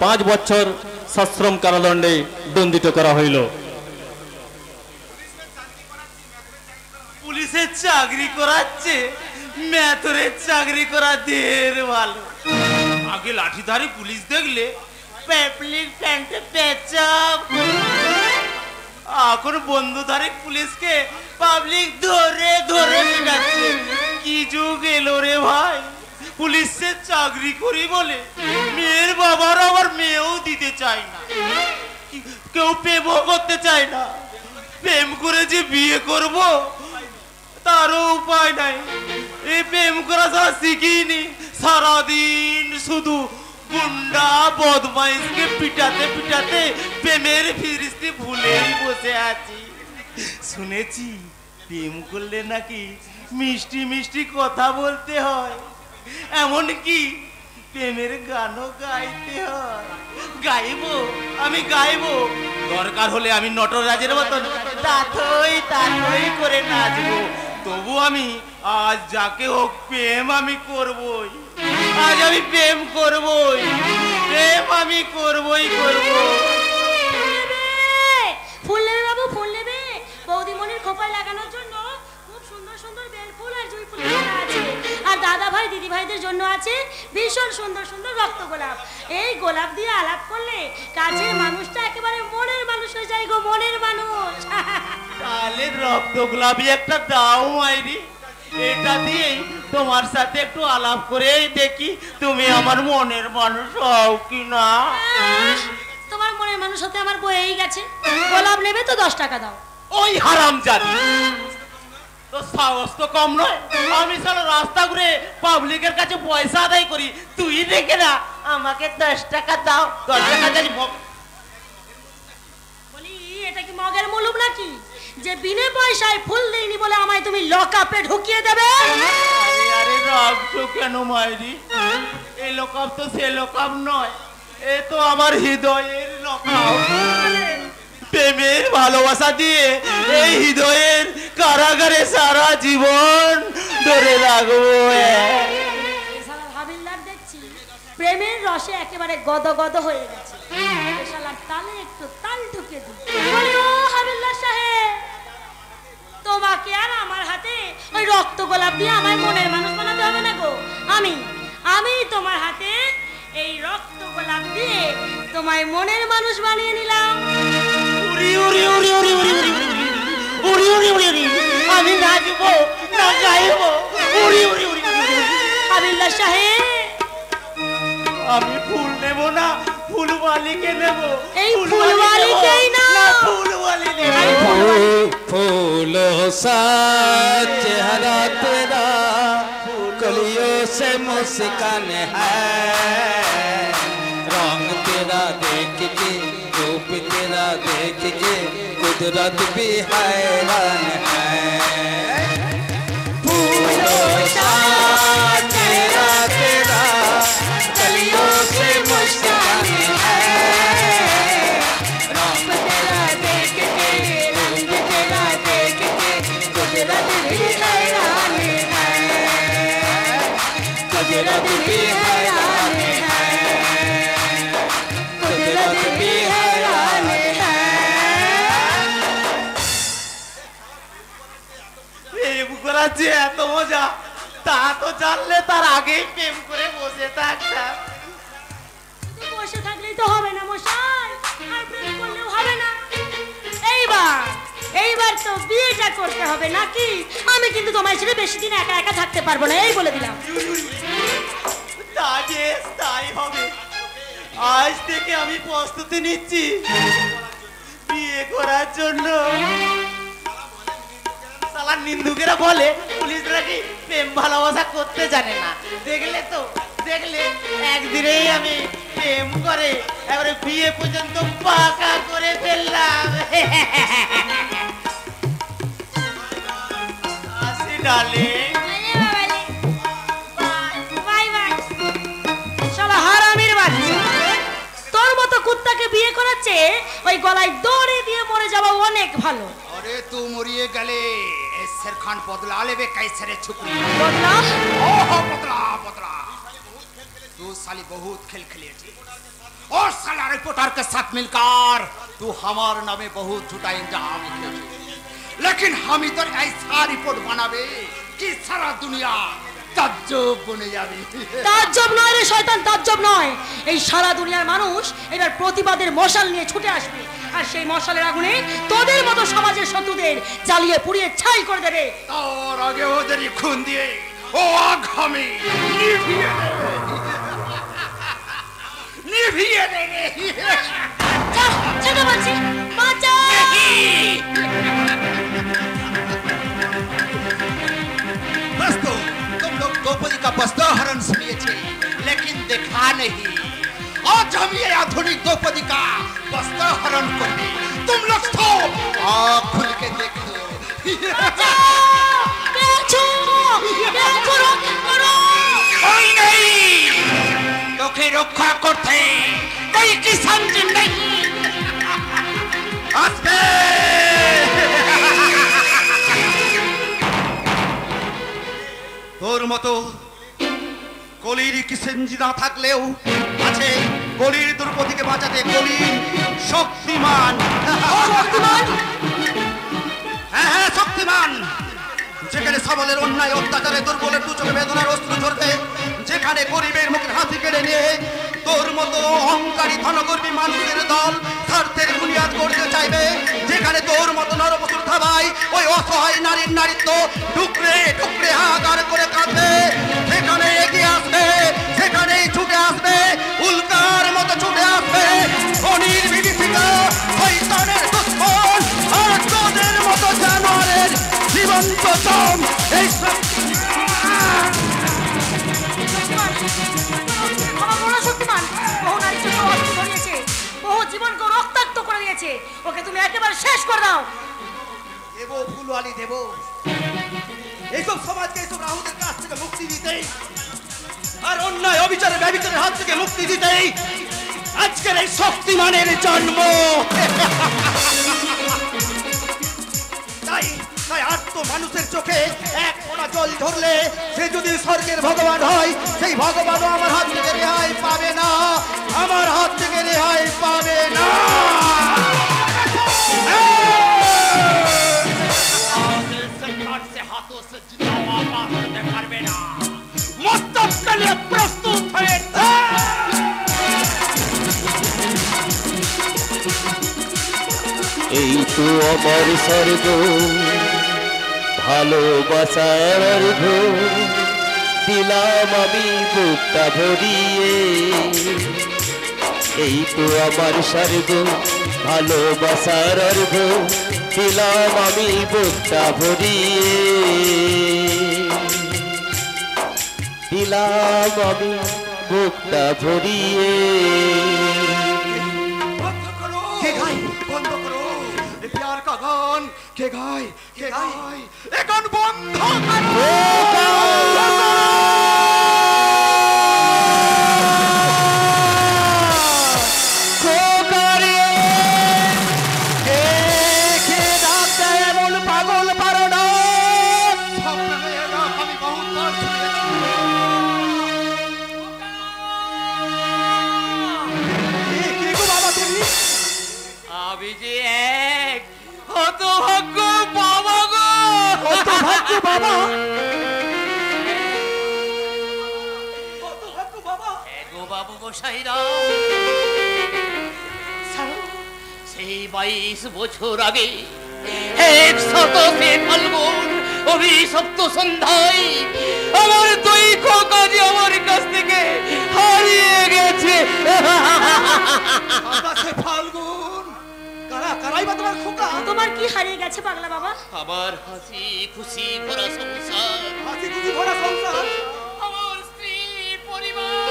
5 বছর সশ্রম কারাদণ্ডে দণ্ডিত করা হইল। পুলিশের চাকরি করাচ্ছে, মেথরের চাকরি করা ঢের ভালো। আগে লাঠিধারী পুলিশ দেখলে পাবলিক প্যান্টে পেঁচাপ, এখন বন্ধুধারী পুলিশকে পাবলিক ধরে ধরে পিটাচ্ছে। কি যুগ এলো রে ভাই! পুলিশের চাকরি করি বলে মেয়ের বাবার আবার মেয়েও দিতে চায় না, কেউ প্রেমও করতে চায় না। প্রেম করে যে বিয়ে করব তারও উপায় নাই। এই প্রেম করা ছাড়া শিখিনি, সারাদিন শুধু গুন্ডা বদমাইশকে পিটাতে পিটাতে প্রেমের ফিরিস্তি ভুলেই বসে আছি। শুনেছি প্রেম করলে নাকি মিষ্টি মিষ্টি কথা বলতে হয়, এমনকি প্রেমের গানও গাইতে হয়। গাইবো, আমি গাইবো, দরকার হলে আমি নটরাজের মতন তাথই তাথই করে নাচবো। তবু আমি আজ যাকে হোক প্রেম আমি করবই, আজ আমি প্রেম করবই, প্রেম আমি করবই করব। ফুল নেবে বাবু, ফুল নেবে? বৌদিমণির খোপায় লাগানোর জন্য খুব সুন্দর সুন্দর বেল ফুল আর জুঁই ফুল আছে, আর দাদা ভাই দিদি ভাইদের জন্য আছে ভীষণ সুন্দর সুন্দর রক্ত গোলাপ। এই গোলাপ দিয়ে আলাপ করলে কাছের মানুষটা একেবারে মনের মানুষ হয়ে যায় গো, মনের মানুষ। তাহলে রক্ত গোলাপি একটা দাও মাইরি, এটা দিয়েই তোমার সাথে একটু আলাপ করে দেখি তুমি আমার মনের মানুষ হও কি না। তোমার মনের মানুষ হতে আমার বয়েই গেছে। গোলাপ নেবে তো 10 টাকা দাও। ওই হারামজাদি, তো সাহস তো কম নয়। আমি সারা রাস্তা ঘুরে পাবলিকের কাছে পয়সা আদায় করি, তুই দেখে না আমাকে 10 টাকা দাও। 10 টাকা জানি বলি, এটা কি মগের মুলুম নাকি যে বিনা পয়সায় ফুল দেইনি বলে আমায় তুমি লকআপে ঢুকিয়ে দেবে? আরে আরে রাখছো কেন মাইরি? এই লকআপ তো সে লকআপ নয়, এ তো আমার হৃদয়ের লকআপ। প্রেমের ভালোবাসা দিয়ে এই হৃদয়ের কারাগারে সারা জীবন ধরে রাখবো। হাবিলদার দেখছি প্রেমের রসে একেবারে গদগদ হয়ে গেছে। তালে একটু তাল ঢুকে দিই। ও হাবিলদার সাহেব, তোমাকে আর আমার হাতে ওই রক্ত গোলাপ দিয়ে আমায় মনের মানুষ বানাতে হবে না গো। আমি তোমার হাতে এই রক্ত গোলাপ দিয়ে তোমায় মনের মানুষ বানিয়ে নিলাম। আমি নাচবো না গাইবো। হাবিলদার সাহেব, আমি ফুল নেব না, ফুলওয়ালিকে নেব। এই ফুলওয়ালিকেই না, ফুলওয়ালি নেব। फूलों सा चेहरा तेरा, कलियों से मुस्कान है, रंग तेरा देख के, रूप तेरा देख के कुदरत भी हैरान है। फूलों सा चेहरा तेरा, कलियों से मुस्कान है, रंग तेरा देख के, रूप तेरा देख के कुदरत भी हैरान है, कुदरत भी हैरान है, कुदरत भी हैरान है। প্রেম করা যে এত মজা তা তো জানলে তার আগেই প্রেম করে বসে থাকতাম। বসে থাকলেই তো হবে না মশাই, আর প্রেম করলেও হবে না। এইবার তো বিয়েটা করতে হবে নাকি? আমি কিন্তু তোমায় ছেড়ে বেশি দিন একা একা থাকতে পারবো না, এই বলে দিলাম। তাই হবে। আজ থেকে আমি প্রস্তুতি নিচ্ছি বিয়ে করার জন্য। সালা নিন্দুকেরা বলে পুলিশরা কি প্রেম ভালোবাসা করতে জানে না। দেখলে একদিনেই আমি প্রেম করে এবারে বিয়ে পর্যন্ত পাকা করে ফেললাম। আসি ডার্লিং। তোর মতো কুত্তাকে বিয়ে করাচ্ছে ওই গলায় দড়ি দিয়ে মরে যাওয়া অনেক ভালো। अरे तू मरिए गले शेर खान बदला लेबे कैसे रे छुकरी बदला? ओहो बदला तू साली बहुत खेल खेले थी और रिपोर्टर के साथ मिलकर तू हमारे नामे बहुत झूठा इंजाम लिखे, लेकिन हम इधर ऐसा रिपोर्ट बनावे कि सारा दुनिया ताज्जुब बने যাবে। তাজ্জব নয় রে শয়তান, তাজ্জব নয়। এই সারা দুনিয়ার মানুষ এবার প্রতিবাদের মশাল নিয়ে ছুটে আসবে, আর সেই মশালের আগুনে তোদের মতো সমাজের শত্রুদের জ্বালিয়ে পুড়িয়ে ছাই করে দেবে। और आगे ওদেরই খুন দিয়ে ও আগামী নিভিয়ে দেবে। যাও, যেতে বলছি, বাঁচাও। दोस्तों, तुम लोग द्रौपदी का वस्त्रहरण सुनिए थे, लेकिन देखा नहीं। आज हम ये आधुनिक द्रौपदी का वस्त्रहरण करेंगे। तुम लोग तो आँख खुल के देखो। कोई नहीं, তোকে রক্ষা করতে कोई किसान नहीं আসবে। তোর মতো কলির কিসেনজি না থাকলেও আছে কলির দ্রৌপদীকে বাঁচাতে কলির শক্তিমান। হ্যাঁ হ্যাঁ, শক্তিমান। যেখানে সবলের অন্যায় অত্যাচারে দুর্বলের দু চোখে বেদনার অস্ত্র ঝরবে, যেখানে গরিবের মুখের হাসি কেড়ে নিয়ে তোর মতো অহংকারী ধনগর্বী মানুষের দল স্বার্থের বুনিয়াদ করতে চাইবে, যেখানে তোর মতো নরপশুর থাবায় ওই অসহায় নারীর নারীত্ব টুকরে টুকরে হাহাকার করে কাঁদবে, সেখানে এগিয়ে আসবে, সেখানেই ছুটে আসবে, উল্কার মতো ছুটে আসবে খনির বিভীষিকা, শয়তানের দুশ্মন আর তোদের মতো জানোয়ারের জীবন্ত দম। এই সব শক্তিমান বহু নারীর জন্য অস্ত্র ধরিয়েছে, বহু জীবনকে রক্তাক্ত করে দিয়েছে, ওকে তুমি একেবারে শেষ করে দাও। দেব ফুলওয়ালি দেব, এইসব সমাজকে এইসব রাহুদের কাছ থেকে মুক্তি দিতেই আর অন্যায় অবিচারে ব্যভিচারের হাত থেকে মুক্তি দিতেই আজকের এই শক্তিমানের জন্ম। তাই তাই আর তো মানুষের চোখে এক ফোঁটা জল ঝরলে সে যদি স্বর্গের ভগবান হয়, সেই ভগবানও আমার হাত থেকে রেহাই পাবে না, আমার হাত থেকে রেহাই পাবে না। हाथों से जितना वापस करते पारबे ना, मस्तक के लिए प्रस्तुत है। এই তো আমার স্বর্গ, ভালোবাসার অর্ঘ দিলাম আমি বুকটা ভরিয়ে। এই তো আমার স্বর্গ, ভালোবাসার অর্ঘ দিলাম আমি বুকটা ভরিয়ে, দিলাম আমি বুকটা ভরিয়ে। के गाय बंद करो ये प्यार का गान, के गाय ये गान बंद करो। पागल पारो আমি বহুত বার শুনেছি। আমি যে এক হতভাগ্য বাবা গো, হতভাগ্য বাবা, গো বাবু গোসাইরা, সেই 22 বছর আগে 100 ফাল্গুন অভিশপ্ত সন্ধ্যায় আমার দুই খোকাজি আমার কাছ থেকে হারিয়ে গেছে। ফাল্গুন কারাই বা তোমার খোকা? তোমার কি হারিয়ে গেছে পাগলা বাবা? আমার হাসি খুশি ভরা সংসার, হাসি খুশি ভরা সংসার, আমার স্ত্রী পরিবার,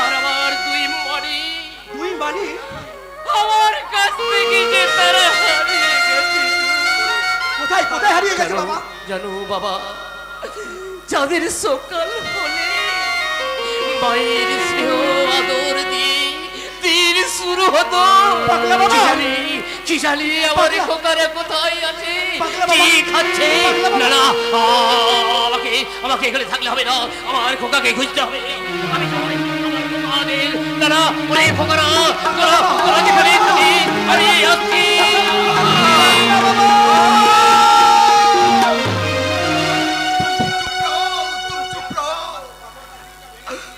আর আমার দুই মানি আমার কাছ থেকে যে তারা হারিয়ে গেছে। কোথায় হারিয়ে গেছে বাবা? জানো বাবা, যাদের সকাল হলে মায়ের স্নেহ আদর দিয়ে দিন শুরু হতো, কি জানি আমার খোকারা কোথায় আছে, কি খাচ্ছে? না না, আমাকে এখানে থাকলে হবে না, আমার খোকাকে খুঁজতে হবে। আমি না ওরে ফোকরা তোরা তোরা যেখানে তুমি আরে আসছি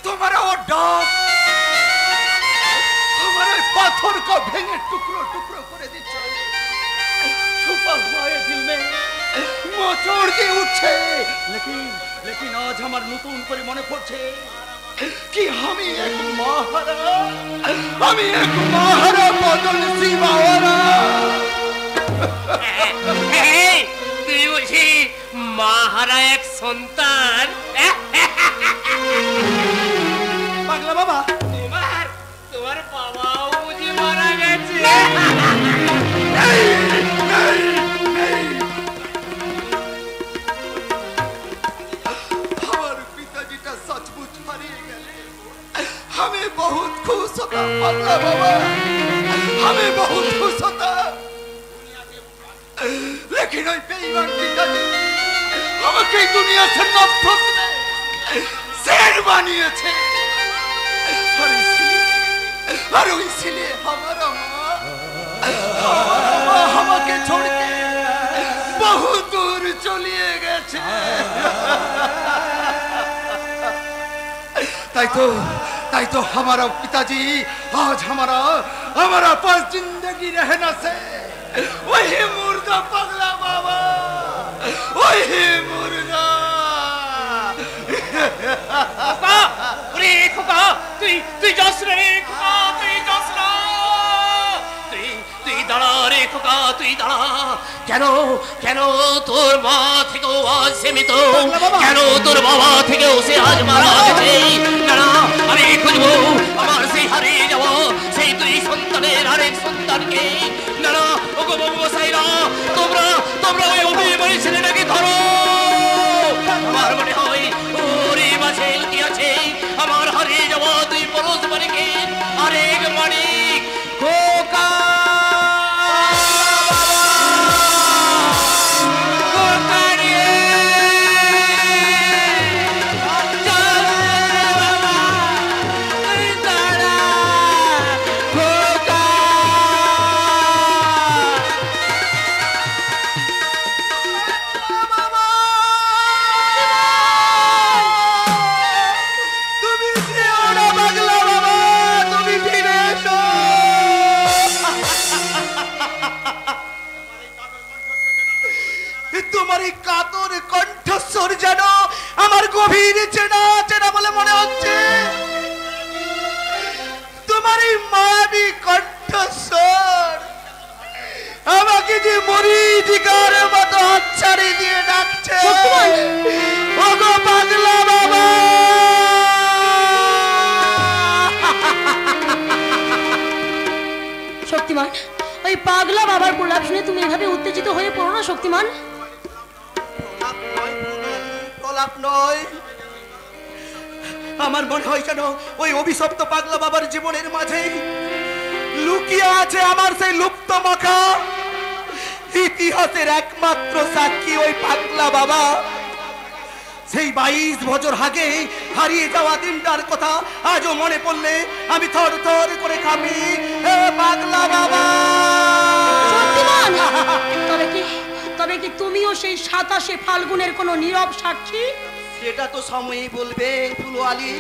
तुम्हारा वो डाक तुम्हारे पाथर को भेंगे टुकड़ों टुकड़ों करे दीचे छुपा हुआ है दिल में मोचड़ के उठे लेकिन आज हमार नतून करे मने पड़ছে कि हमी एक महारा बदल सीमावरा তুই বুঝি মাহারা এক সন্তান পাগলা বাবা তোমার বাবাও বুঝি মারা গেছে हमारे पिताजी का सचमुच हारिए गए हमें बहुत खुश होता पागला बाबा हमें बहुत खुश होता लेकिन ওই বেঈমান পিতাজি আমাকে এই দুনিয়া से नफरत में शेर বানিয়েছে और इसीलिए हमारा माँ আমাকে छोड़ के बहुत दूर चलिए গেছে ताई तो हमारा पिताजी आज हमारा पास जिंदगी रहना से वही मुर्दा पगला बाबा वही मुर्दा খোকা ওরে খোকা তুই যাস রে খোকা তুই যাস না তুই দাঁড়া রে খোকা তুই দাঁড়া কেন তোর মা থেকে আজ সীমিত কেন তোর বাবা থেকে সে আজ মারা গেছে দাঁড়া আমি খুঁজবো আমার সেই হারিয়ে যাওয়া সেই দুই সন্তানের আরেক সন্তানকে দাঁড়া ওগো বাবু সাইরা তোমরা ওই অভিমানী ছেলেটাকে ধরো আমার মনে হয় ওরে মাঝে লুকিয়ে আছে আমার হারিয়ে যাওয়া দুই পরশ মানিকের আরেক মানিক খোকা तुम्हारी कातर कंठस्वर जानो আমার গভীর চেনা চেনা বলে মনে হচ্ছে তোমারই মায়াবী কণ্ঠস্বর আমাকে যে মরিচিকার মতো হাতছাড়ি দিয়ে ডাকছে ওগো পাগলা বাবা শক্তিমান ওই পাগলা বাবার প্রলাপ শুনে তুমি এভাবে উত্তেজিত হয়ে পড়ো না শক্তিমান প্রলাপ নয় আমার মনে হয় যেন ওই অভিশপ্ত পাগলা বাবার জীবনের মাঝে লুকিয়ে আছে আমার সেই লুপ্ত মাখা ইতিহাসের একমাত্র সাক্ষী ওই পাগলা বাবা সেই 22 বছর আগে হারিয়ে যাওয়া দিনটার কথা আজও মনে পড়লে আমি থর থর করে কাঁপি হে পাগলা বাবা শক্তিমান তবে কি তুমিও সেই 27 ফাল্গুনের কোনো নীরব সাক্ষী সেটা তো সময়ই বলবে ফুলওয়ালি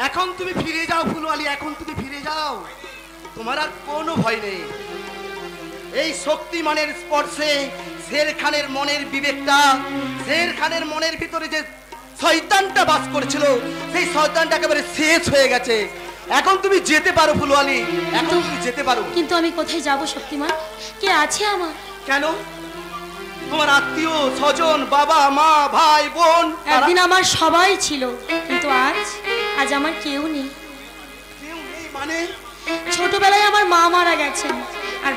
এখন তুমি ফিরে যাও ফুলওয়ালি এখন তুমি ফিরে যাও তোমার আর কোনো ভয় নেই এই শক্তিমানের স্পর্শে শের খানের মনের বিবেকটা শের খানের মনের ভিতরে যে শয়তানটা বাস করেছিল সেই শয়তানটা একেবারে শেষ হয়ে গেছে এখন তুমি যেতে পারো ফুলওয়ালি এখন তুমি যেতে পারো কিন্তু আমি কোথায় যাব শক্তিমান কে আছে আমার কেন তোমার আত্মীয় স্বজন বাবা মা ভাই বোন একদিন আমার সবাই ছিল কিন্তু আজ আমার কেউ নেই মানে ছোটবেলায় আমার মা মারা গেছেন আর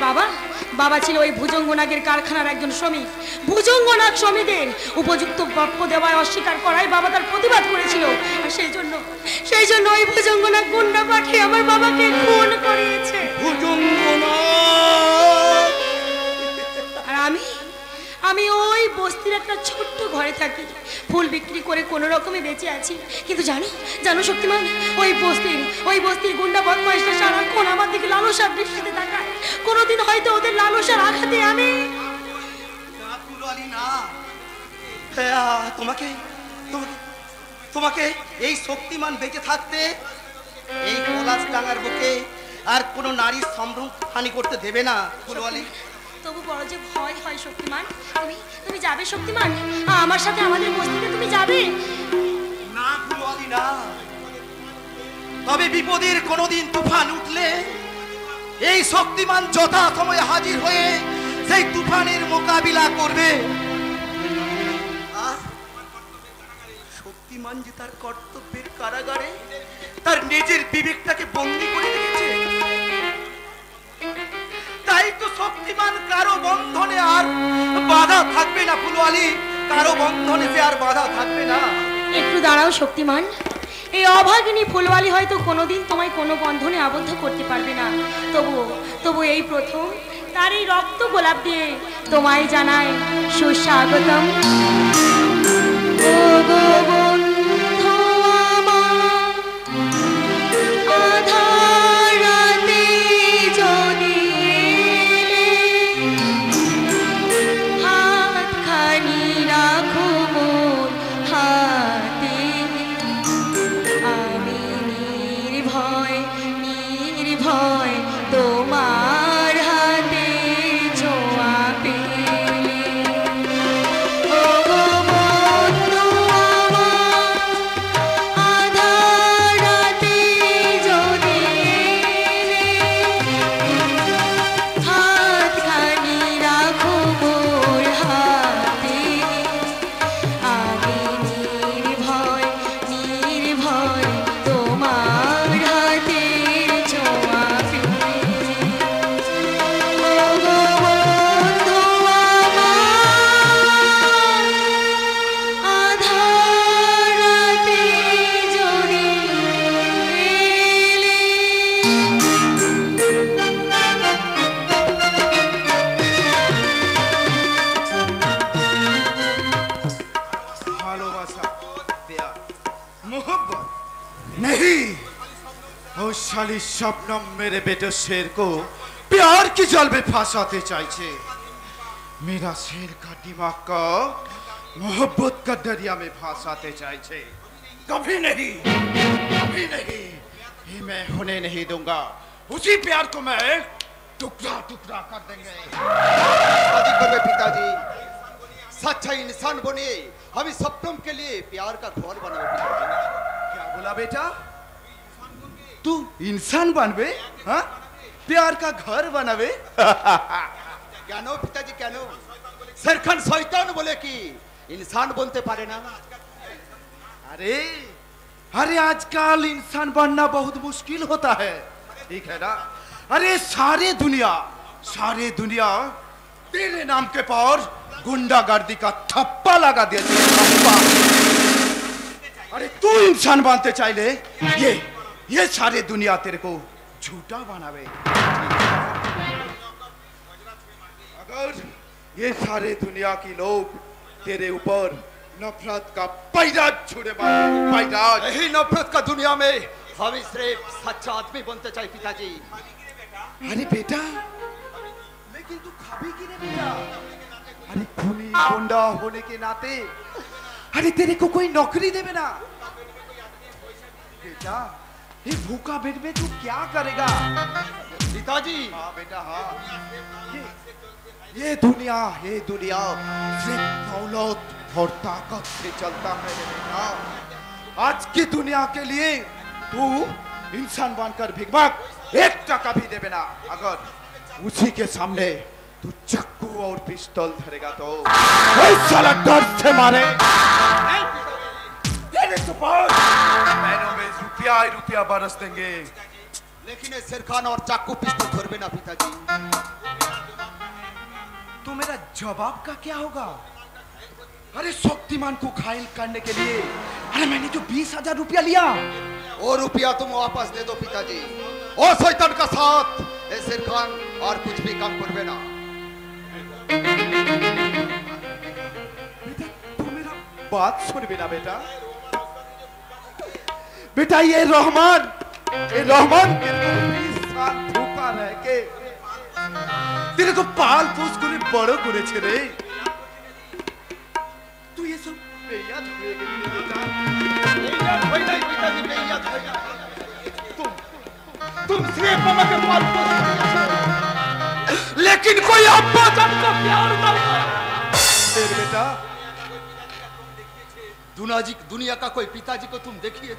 বাবা ছিল ওই ভুজঙ্গনাগের কারখানার একজন শ্রমিক ভুজঙ্গনাগ শ্রমিকদের উপযুক্ত প্রাপ্য দেওয়ায় অস্বীকার করায় বাবা তার প্রতিবাদ করেছিল আর সেই জন্য ওই ভুজঙ্গনাগ গুন্ডা পাঠিয়ে আমার বাবাকে খুন করিয়েছে আর আমি ওই বস্তির একটা ছোট্ট ঘরে থাকি, ফুল বিক্রি করে কোনো রকমে বেঁচে আছি। কিন্তু জানো জানো শক্তিমান, ওই বস্তির গুন্ডা বদমাইশরা সারাক্ষণ আমার দিকে লালসার দৃষ্টিতে তাকায়। কোনোদিন হয়তো ওদের লালসার আঘাতে আমি তোমাকে তোমাকে এই শক্তিমান বেঁচে থাকতে এই পলাশ ডাঙার বুকে আর কোনো নারীর সম্ভ্রম হানি করতে দেবে না ফুলওয়ালি। তবু বড় যে ভয় হয় শক্তিমান। তুমি যাবে শক্তিমান? আমার সাথে আমাদের বস্তিতে তুমি যাবে? না ফুলওয়ালি না, তবে বিপদের কোনোদিন তুফান উঠলে এই শক্তিমান যথা সময়ে হাজির হয়ে সেই তুফানের মোকাবিলা করবে। আর শক্তিমান যে তার কর্তব্যের কারাগারে তার নিজের বিবেকটাকে বন্দী করে রেখেছে, তাই তো শক্তিমান কারো বন্ধনে আর বাধা থাকবে না ফুলওয়ালি, কারো বন্ধনে সে আর বাধা থাকবে না। একটু দাঁড়াও শক্তিমান, এই অভাগিনী ফুলওয়ালি হয়তো কোনোদিন তোমায় কোনো বন্ধনে আবদ্ধ করতে পারবে না। তবু এই প্রথম তার এই রক্ত গোলাপ দিয়ে তোমায় জানায় সুস্বাগতম। ও গো বন্ধু আমার, আধার রাতে যদি এলে, হাতখানি রাখো মোর হাতে, আমি নির্ভয় তোমার হাতে ছোঁয়া পেলে। ও গো বন্ধু আমার, আধার রাতে যদি এলে, হাতখানি রাখো মোর হাতে, আমি নির্ভয় তোমার হাতে ছোঁয়া পেলে। ও গো বন্ধু আমার, আধার রাতে যদি এলে। ভালোবাসা, प्यार, मोहब्बत नहीं। वो साली शबनम मेरे बेटे शेर को प्यार की जाल में फंसाते चाहिए। मेरा शेर का दिमाग को मोहब्बत का दरिया में फंसाते चाहिए। कभी नहीं, कभी नहीं, ये मैं होने नहीं दूंगा। उसी प्यार को मैं टुकड़ा टुकड़ा कर देंगे। शादी करवे पिताजी, सच्चा इंसान बने हम इस सपनम के लिए प्यार का घर बनावे पिताजी। क्या बोला बेटा? तू इंसान बनबे? हाँ, प्यार का घर बनावे? কেন পিতাজি কেন? शेर खान शैतान बोले कि इंसान बनते पारे ना। अरे अरे आजकल इंसान बनना बहुत मुश्किल होता है, ठीक है ना? अरे सारे दुनिया तेरे नाम के पर गुंडागर्दी का थप्पा लगा दिया, थप्पा। अरे तू इंसान बनते चाहे ये सारे दुनिया तेरे को झूठा बनावे। अगर ये सारे दुनिया की लोग तेरे ऊपर नफरत का पैराज छोड़े, पैराज। यही नफरत का दुनिया में हम सिर्फ सच्चा आदमी बनते चाहिए पिताजी। अरे बेटा, लेकिन तू खाबी की नहीं बेटा? अरे खूनी गुंडा होने के नाते अरे तेरे को कोई नौकरी देवे ना बेटा? ये भूखा पेट में तू क्या करेगा पिताजी? हाँ बेटा, हाँ। ये दुनिया सिर्फ दौलत और ताकत से चलता है बेटा। आज की दुनिया के लिए तू इंसान बनकर भिगमग 1 टका भी देवे ना। अगर उसी के सामने तू चाकू और पिस्तौल धरेगा तो वही साला डर से मारे। मैनों में रुपया बरस देंगे, लेकिन ये शेर खान और चाकू पिस्तौल धरबे ना पिताजी। तो मेरा जवाब का क्या होगा? अरे शक्तिमान को घायल करने के लिए अरे मैंने जो 20,000 रुपया लिया, वो रुपया तुम वापस दे दो पिताजी। और शैतान का साथ ये शेर खान और कुछ भी काम करबे ना। बात सुनबे ना बेटा बेटा ये रहमान धोखा रह के तेरे को पाल पोस করে বড় করেছে রে তুই এসব বেয়াদ হয়ে গেলি বেটা বেয়াদ হই নাই পিতাজি বেয়াদ হই না तुम सिर्फ मामा के पाल पोस लेकिन कोई अब्बा जान को प्यार नहीं तेरे बेटा दुनिया का कोई पिताजी को तुम देखिए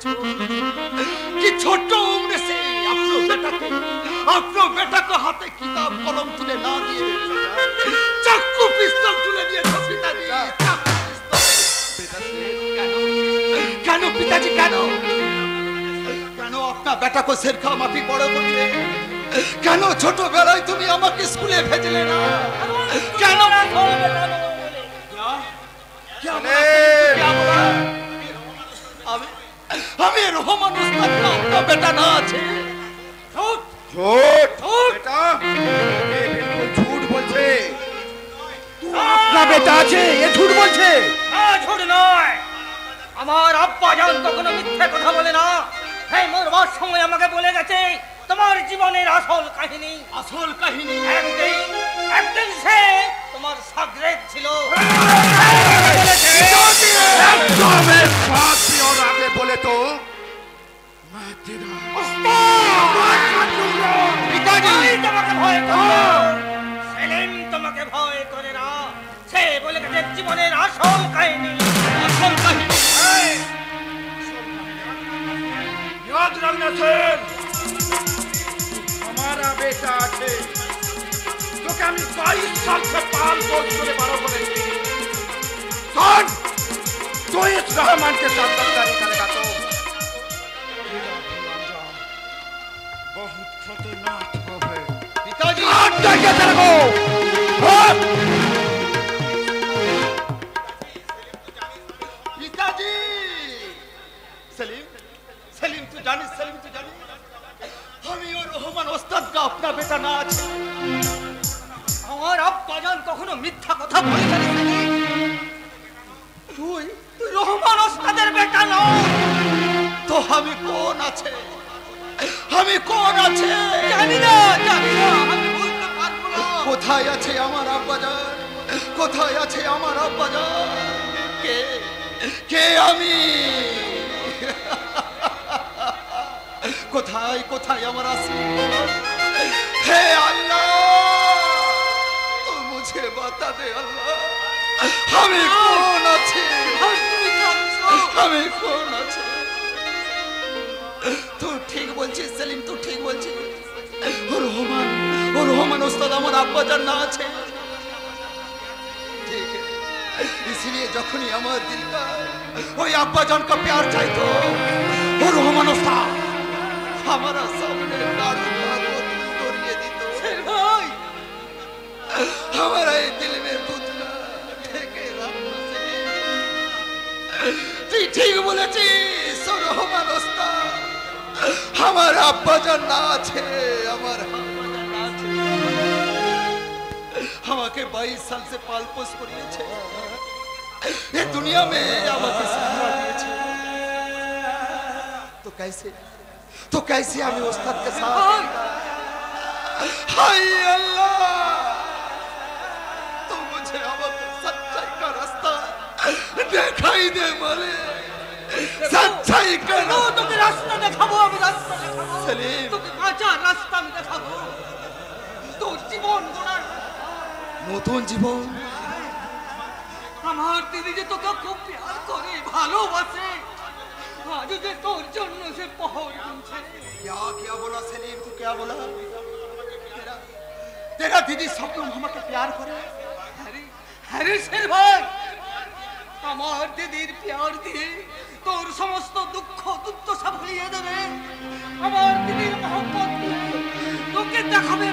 कि छोटो उम्र से अपने बेटा को हाथे किताब कलम तुले ना दिए चाकू पिस्तौल तुले दिए तो पिताजी केनो पिताजी केनो अपना बेटा को सिरखा माफी पड़ो करते केनो छोटो बेलाय तुम আমাকে স্কুলে भेजले ना केनो क्या बोला हमें रहमान उस्ताद का अपना बेटा ना আছে झूठ बेटा ये बिल्कुल झूठ बोलছে अपना बेटा আছে ये झूठ बोलছে না ঝুট নয় আমার আব্বা জান কখনো মিথ্যে কথা বলে না এই মরবার সময় আমাকে বলে গেছে তোমার জীবনের আসল কাহিনী একদিন সে তোমার সাগরেদ ছিল और आगे बोले तो मैं तेरा পিতাজি তোমাকে ভয় করে সেলিম তোমাকে ভয় করে না সে বলে গেছে জীবনের আসল কাহিনী याद रखना सेन हमारा बेटा আছে তোকে আমি 22 साल से पाल पोस করে বড় করেছি सुन तो इस रहमान के साथ गद्दारी करेगा तो बहुत खतरनाक होगा पिताजी हाथ देके तेरे को पिताजी सलीम तू जानिस हमें और रहमान उस्ताद का अपना बेटा ना আছে আমার আব্বা জান কখনো মিথ্যা কথা বলে জানিস তুই রহমান ওস্তাদের বেটা নও তো আমি কোন আছে জানি না আমি বলতে পারবো না কোথায় আছে আমার আব্বাজান কে আমি কোথায় আমার আসি হে আল্লাহ তো মুঝে বাতা দে আল্লাহ আমি কোন আছে तू ठीक বলছিস সেলিম तू ठीक বলছিস ও রহমান ওস্তাদ আমার আব্বা জান না আছে ठीक है इसलिए যখনই আমার दिल का ওই আব্বা জান का प्यार চাইতো ও রহমান ওস্তাদ हमारा सामने लाडू को तोड़िए दितो भाई हमारा ये दिल में दूध का ठेके रखना से তুই ঠিক বলেছিস রহমান ওস্তাদ আমার আব্বা জান না আছে আমাকে 22 साल से पाल पोस করিয়েছে ये दुनिया में আমাকে सहारा दिएছে तो कैसे আমি ওস্তাদ के साथ हाय अल्लाह तो मुझे अब सच्चाई का रास्ता दिखाई दे माले सच्चाई का তোকে রাস্তা দেখাবো सलीम তোকে কাঁচা রাস্তা আমি দেখাবো তোর জীবন গড়ার নতুন জীবন আমার দিদি যে তোকে খুব প্যার করে ভালোবাসে আজ যে তোর জন্য সে পহর গুনছে क्या बोला सलीम तू क्या बोला तेरा दीदी सब लोग हमके प्यार करे আরে শের ভাই আমার দিদির প্যার দিয়ে তোর সমস্ত দুঃখ দুর্দশা ভুলিয়ে দেবে আমার দিদির মহব্বত দিয়ে তোকে দেখাবে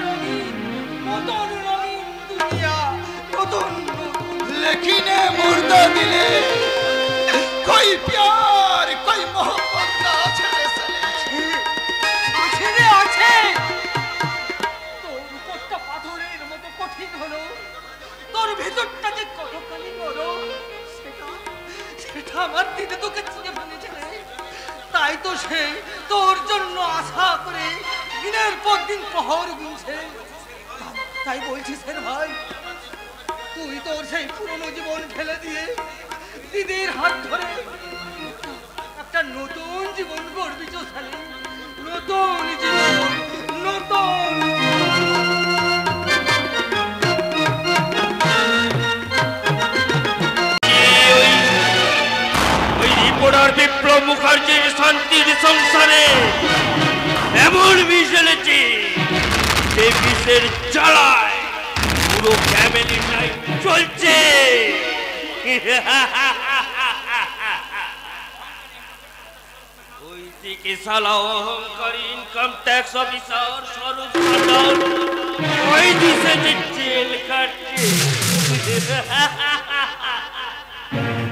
নতুন দুনিয়া নতুন लेकिन मुर्दा दिले कोई प्यार कोई मोहब्बत ना আছে আছে তোর উপরটা পাথরের মতো কঠিন হলো তোর ভেতরটা যে কতখানি নরম সেটা আমার দিদি তোকে চিনে ফেলেছে রে। তাই তো সে তোর জন্য আশা করে দিনের পর দিন প্রহর গুনছে। তাই বলছি স্যার ভাই, তুই তোর সেই পুরনো জীবন ফেলে দিয়ে দিদির হাত ধরে একটা নতুন জীবন গড়বি তো সালে। নতুন জীবন, নতুন। ওই রিপোর্টার বিপ্লব মুখার্জির শান্তির সংসারে এমন বিষ এনেছে, যে বিষের জ্বালায় পুরো ফ্যামিলি লাইফ চলছে। ওইদিকে শালা অহংকারী ইনকাম ট্যাক্স অফিসার স্বরূপ মণ্ডল ওই দিশে জেল কাটছে।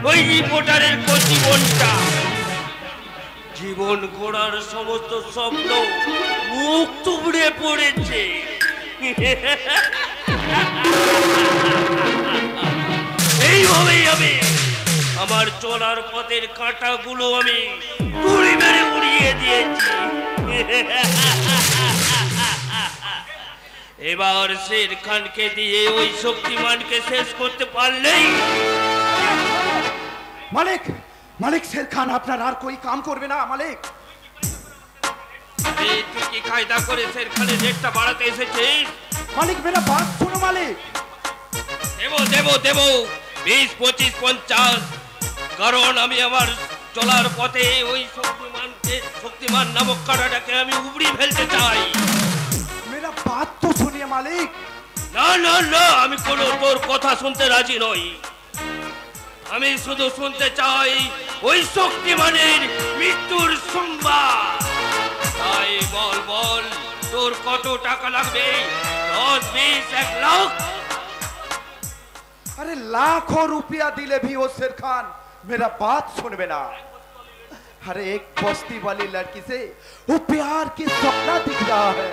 ওই রিপোর্টারের জীবনটা, জীবন গড়ার সমস্ত স্বপ্ন মুখ তুবড়ে পড়েছে। এইভাবেই আমি আমার চলার পথের কাঁটাগুলো আমি গুড়ি মেরে উড়িয়ে দিয়েছি। এবার শের খানকে দিয়ে ওই শক্তিমানকে শেষ করতে পারলেই। মালিক, মালিক শের খান আপনার আর কোই কাম করবে না মালিক। তুই কি কায়দা করে শের খানের রেটটা বাড়াতে এসেছিস? মালিক মেরা বাত শুনো মালিক। দেবো দেবো দেবো 20, 25, 50, কারণ আমি আমার চলার পথে ওই শক্তিমান নামক কাঁটাটাকে আমি উবড়ি ফেলতে চাই। মেরা বাত তো শুনিয়ে মালিক। না না না, আমি কোনো তোর কথা শুনতে রাজি নই। আমি শুধু শুনতে চাই ওই শক্তিমানের মৃত্যুর সংবাদ। তাই বল বল, তোর কত টাকা লাগবে? 10, 20, 1 লাখ? अरे लाखों रुपया दिले भी वो शेर खान मेरा बात सुनबे ना। हर एक बस्ती वाली लड़की से वो प्यार की सपना दिख रहा है।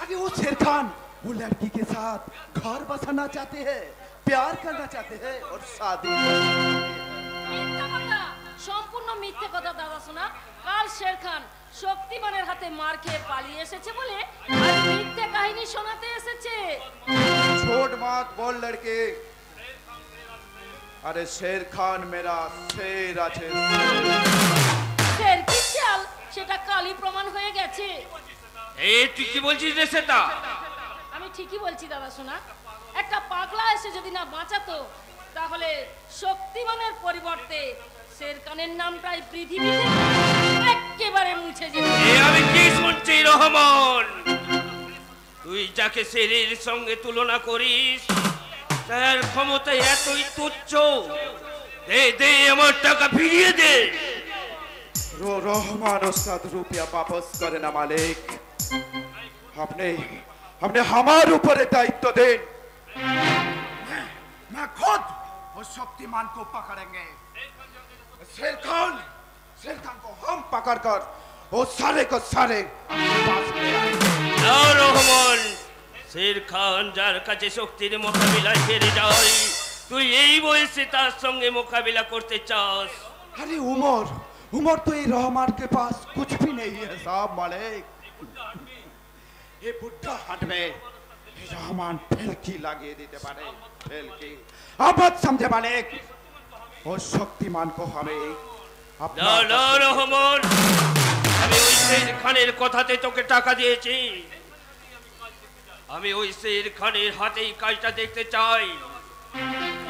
अरे वो शेर खान वो लड़की के साथ घर बसाना चाहते हैं, प्यार करना चाहते हैं और शादी। মিথ্যা কথা, সম্পূর্ণ মিথ্যে কথা দাদা শোনা। কাল শের খান শক্তিমানের হাতে মার খেয়ে পালিয়ে এসেছে বলে আজ মিথ্যে কাহিনী শোনাতে এসেছে। छोड़ मत बोल लड़के। अरे शेर खान मेरा शेर আছে। শের কি চাল সেটা কালই প্রমাণ হয়ে গেছে। এই তুই কি বলছিস রে সেটা? আমি ঠিকই বলছি দাদা শোনা। একটা পাগলা এসে যদি না বাঁচাতো তাহলে শক্তিমানের পরিবর্তে শের খানের নামটাই পৃথিবীতে একেবারে মুছে যেত। আমি কি শুনছি রহমান? তুই যাকে শেরের সঙ্গে তুলনা করিস তার ক্ষমতা এতই তুচ্ছ। দে দে, আমার টাকা ফিরিয়ে দে। रहमान उस्ताद रुपया वापस करे ना मालिक। आपने हमने हमारे ऊपर दायित्व दें। मैं खुद उस शक्तिमान को पकड़ेंगे। शेर खान को हम पकड़कर वो सारे को सारे पास ले आएंगे। না রহমান, শের খান যার কাছে শক্তির মোকাবিলায় হেরে যায়, তুই এই বয়সে তার সঙ্গে মোকাবিলা করতে চাস? अरे उमर तो ये रहमान के पास कुछ भी नहीं है साहब मालिक। ये बुढ़ा हाथ में रहमान फेलकी लगे देते पारे, फेलकी। अब मत समझे मालिक, वो शक्तिमान को हमें না না রহমান, আমি ওই শের খানের কথাতে তোকে টাকা দিয়েছি। আমি ওই শের খানের হাতেই কাজটা দেখতে চাই।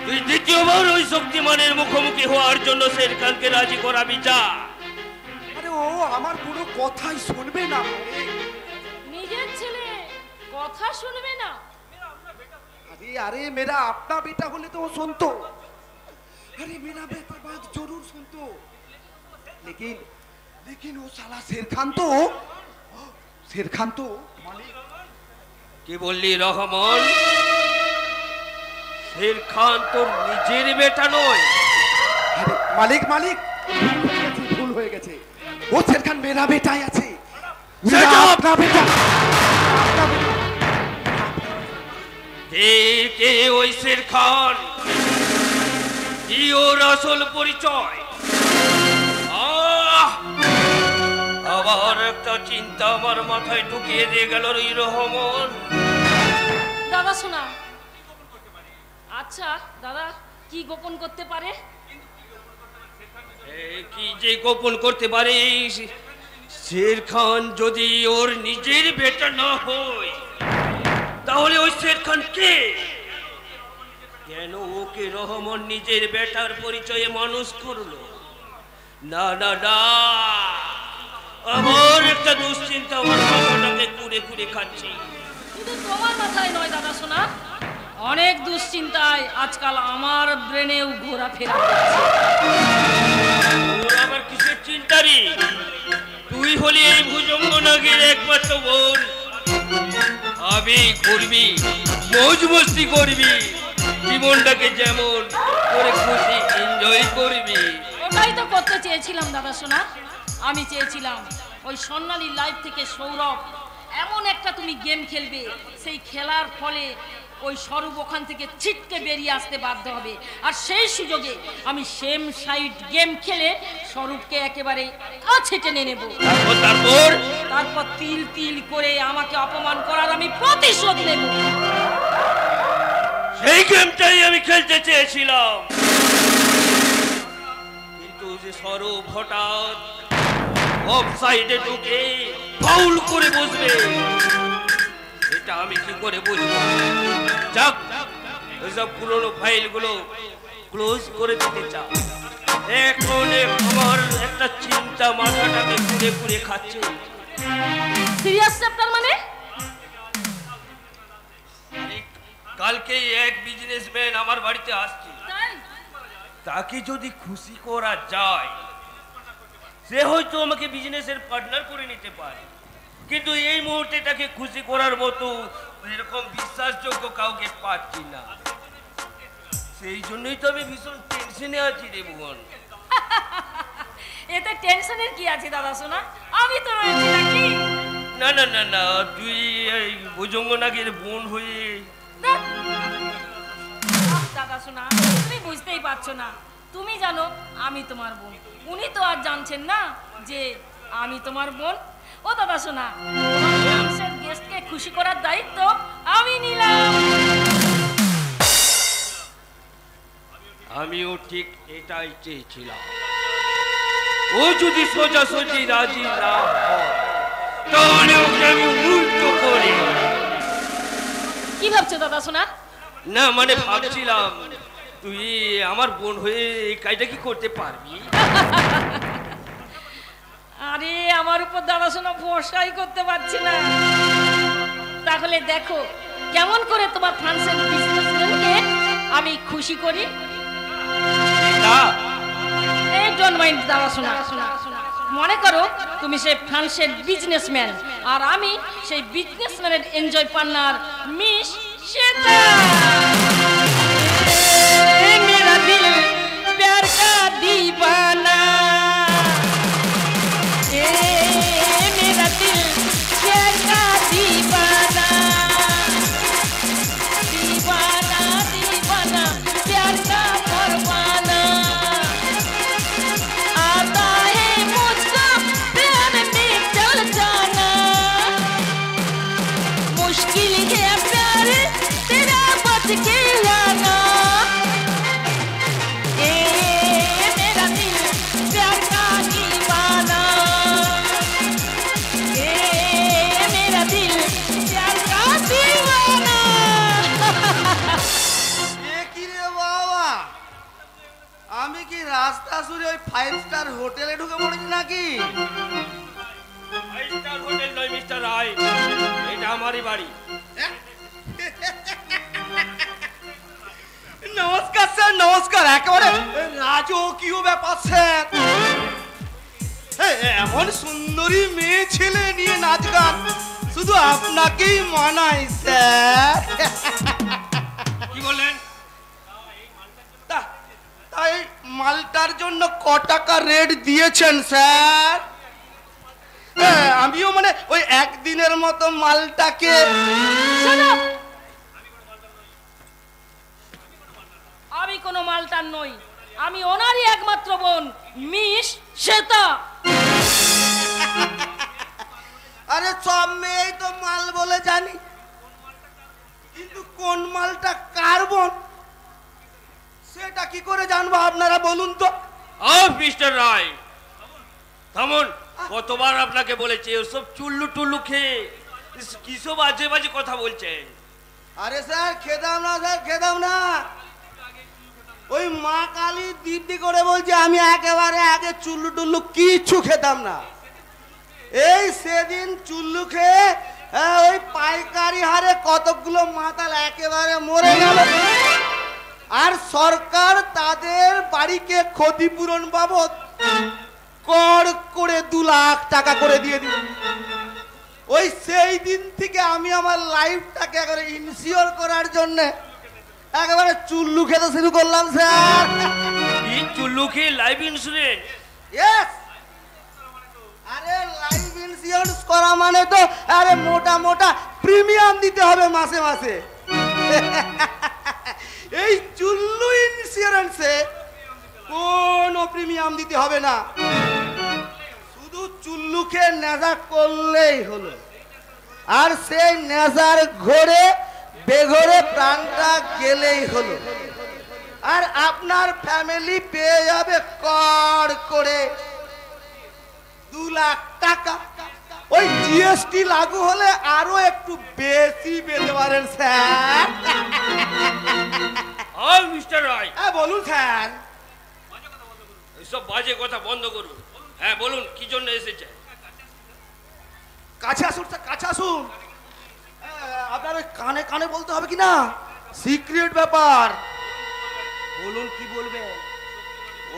তুই দ্বিতীয়বার ওই শক্তিমানের মুখোমুখি হওয়ার জন্য শের খানকে রাজি করাবি যা। अरे वो हमार কোনো কথাই শুনবে না মালিক। নিজের ছেলে কথা শুনবে না? अरे मेरा अपना बेटा होले तो वो सुनतो। अरे मेरा बेटा बात जरूर सुनतो। लेकिन वो साला शेर खान तो मालिक। কি বললি রহমান? শের খান তোর নিজের বেটা নয়? अरे मालिक भूल हो गए। वो शेर खान मेरा बेटा ही আছে। मेरा अपना बेटा। কে ওই শের খান? কি ওর আসল পরিচয়? আহ! আবার একটা চিন্তা আমার মাথায় ঢুকিয়ে দিয়ে গেল এই রহমান। দাদা শোনা, আচ্ছা দাদা কি গোপন করতে পারে? কি যে গোপন করতে পারে? শের খান যদি ওর নিজের বেটা না হয়, তাহলে ওই শের খান কে? কেন ওকে রহমান নিজের বেটার পরিচয়ে মানুষ করলো? না না না, আমার একটা দুশ্চিন্তা আমার মাথাটাকে কুড়ে কুড়ে খাচ্ছি। শুধু তোমার মাথায় নয় দাদা শোনা, অনেক দুশ্চিন্তায় আজকাল আমার ব্রেনেও ঘোরাফেরা করছে। ওর আবার কিসের চিন্তা রে? তুই হলি এই ভুজঙ্গ নাগের একমাত্র বোন। আমি করবি, মৌজ মস্তি করবি, জীবনটাকে যেমন করে খুশি এনজয় করবি। ওটাই তো করতে চেয়েছিলাম দাদা শোনা। আমি চেয়েছিলাম ওই স্বর্ণালী লাইফ থেকে সৌরভ এমন একটা তুমি গেম খেলবে, সেই খেলার ফলে ওই স্বরূপ ওখান থেকে ছিটকে বেরিয়ে আসতে বাধ্য হবে, আর সেই সুযোগে আমি সেম সাইড গেম খেলে স্বরূপকে একেবারে কাছে টেনে নেব। তারপর তিল তিল করে আমাকে অপমান করার আমি প্রতিশোধ নেব। সেই গেমটাই আমি খেলতে চেয়েছিলাম, কিন্তু যে স্বরূপ হঠাৎ অফ সাইডে ঢুকে ফাউল করে বসবে, এটা আমি কি করে বুঝবো? যাক, ওইসব পুরনো ফাইলগুলো ক্লোজ করে দিতে চাও। এখন আমার একটা চিন্তা মাথাটাকে কুড়ে কুড়ে খাচ্ছে। সিরিয়াস চ্যাপ্টার মানে? কালকে এক বিজনেসম্যান আমার বাড়িতে আসছে, তাকে যদি খুশি করা যায় সে হয়তো আমাকে বিজনেসের পার্টনার করে নিতে পারে, কিন্তু এই মুহূর্তে তাকে খুশি করার মতো এরকম বিশ্বাসযোগ্য কাউকে পাচ্ছি না। সেই জন্যই তো আমি ভীষণ টেনশনে আছি রে বোন। এতে টেনশনের কি আছে দাদা শোনা? আমি তো রয়েছি নাকি? না না না না, তুই এই ভুজঙ্গ নাগের বোন হয়ে দাদা শোনা, তুমি বুঝতেই পারছো না। তুমি জানো আমি তোমার বোন, উনি তো আর জানছেন না যে আমি তোমার বোন। ও দাদা শোনা, গেস্টকে খুশি করার দায়িত্ব আমি নিলাম। আমিও ঠিক এটাই চেয়েছিলাম। ও যদি সোজাসুজি রাজি না হয়, তাহলে ওকে আমি উল্টো করে। কি ভাবছো দাদা শোনা? না মানে ভাবছিলাম তুই আমার বোন হয়ে এই কাজটা কি করতে পারবি? আরে আমার উপর দাদা শোনা ভরসাই করতে পারছি না। তাহলে দেখো কেমন করে তোমার ফ্রান্সের বিজনেসম্যানকে আমি খুশি করি। এই ডোন্ট মাইন্ড দাদা শোনা, মনে করো তুমি সেই ফ্রান্সের বিজনেসম্যান আর আমি সেই বিজনেসম্যানের এনজয় পার্টনার মিস শ্বেতা। মেরা দিল প্যার কা দিওয়ানা, मेरा दिल प्यार का दीवाना, दीवाना दीवाना प्यार का परवाना, आता है मुझको प्यार में चल जाना, मुश्किल है प्यार तेरा बच के आना। मेरा दिल प्यार का दीवाना, मेरा दिल प्यार का दीवाना। এ কি রে বাবা, আমি কি রাস্তা সুরে ওই 5 স্টার হোটেলে ঢুকে পড়েছি নাকি? ফাইভ স্টার হোটেল নয় মিস্টার রায়, এটা আমারই বাড়ি। নমস্কার স্যার, নমস্কার। একেবারে রাজকীয় ব্যাপার স্যার। এমন সুন্দরী মেয়ে ছেলে নিয়ে নাচ গান শুধু আপনাকেই মানায় স্যার। কি বললেন? তাই মালটার জন্য ক টাকা রেট দিয়েছেন স্যার? আমিও মানে ওই একদিনের মতো মালটাকে। আমি কোনো মালটার নই, আমি ওনারই একমাত্র বোন মিস শ্বেতা। আরে সব মেয়েই তো মাল বলে জানি, কিন্তু কোন মালটা কার বোন সেটা কি করে জানবো আপনারা বলুন তো। মিস্টার রায় থামুন, কতবার আপনাকে বলেছি ওসব চুল্লু টুল্লু খেয়ে কিসব আজে বাজে কথা বলছেন। আরে স্যার খেতাম না স্যার, খেতাম না। ওই মা কালী দিব্যি করে বলছে আমি একেবারে আগে চুল্লু টুল্লু কিচ্ছু খেতাম না। এই সেদিন চুল্লু খেয়ে ওই পাইকারি হারে কতগুলো মাতাল একেবারে মরে গেল, আর সরকার তাদের বাড়িকে ক্ষতিপূরণ বাবদ কর করে 2 লাখ টাকা করে দিয়ে দিল। ওই সেই দিন থেকে আমি আমার লাইফটাকে একেবারে ইনসিওর করার জন্য একেবারে চুল্লু খেতে শুরু করলাম স্যার। এই চুল্লু খেয়ে লাইফ ইন্স্যুরেন্স? ইয়েস। আরে লাইফ ইন্স্যুরেন্স করা মানে তো আরে মোটা মোটা প্রিমিয়াম দিতে হবে মাসে মাসে। এই চুল্লু ইন্স্যুরেন্সে কোনো প্রিমিয়াম দিতে হবে না, শুধু চুল্লু খেয়ে নেশা করলেই হলো, আর সেই নেশার ঘোরে বেঘরে প্রাণটা গেলেই হলো, আর আপনার ফ্যামিলি পেয়ে যাবে কর করে 2 লাখ টাকা। ওই জিএসটি লাগু হলে আরো একটু বেশি পেতে পারেন স্যার। মিস্টার রায় হ্যাঁ বলুন স্যার। এসব বাজে কথা বন্ধ করুন। হ্যাঁ বলুন কি জন্য এসেছে? কাছে আসুন স্যার, কাছে আসুন। আপনার ওই কানে কানে বলতে হবে কি না, সিক্রেট ব্যাপার। বলুন কি বলবেন।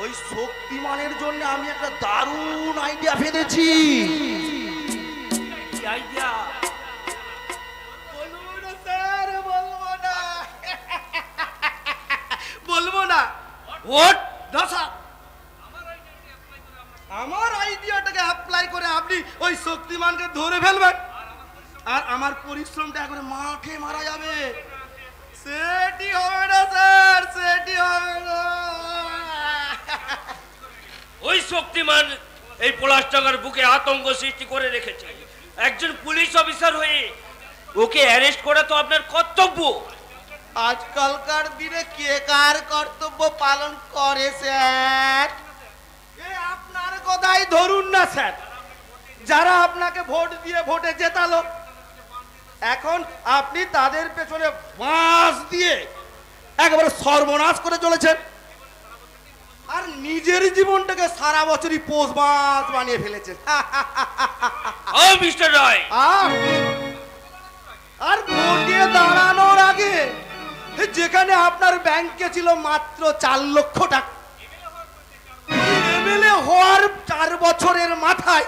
ওই শক্তিমানের জন্য আমি একটা দারুণ আইডিয়া ফেলেছি। আইডিয়া? বলবো না স্যার, বলবো না, বলবো না। হোয়াট? না স্যার, আমার আইডিয়াটাকে অ্যাপ্লাই করে আপনি ওই শক্তিমানকে ধরে ফেলবেন, আর আমার পরিশ্রমটা একবারে মাঠে মারা যাবে। সেটি হবে না স্যার, সেটি হবে না। ওই শক্তিমান এই পলাশডাঙ্গার বুকে আতঙ্ক সৃষ্টি করে রেখেছে। একজন পুলিশ অফিসার হয়ে ওকে অ্যারেস্ট করা তো আপনার কর্তব্য। আজকালকার দিনে কে কার কর্তব্য পালন করে স্যার? আপনার কথাই ধরুন না স্যার, যারা আপনাকে ভোট দিয়ে ভোটে জেতালো, এখন আপনি তাদের পেছনে বাঁশ দিয়ে একেবারে সর্বনাশ করে চলেছেন, আর নিজের জীবনটাকে সারা বছরই পোষ মাছ বানিয়ে ফেলেছেন। মিস্টার রায়, আর ভোটে দাঁড়ানোর আগে যেখানে আপনার ব্যাংকে ছিল মাত্র 4 লক্ষ টাকা, এমএলএ হওয়ার 4 বছরের মাথায়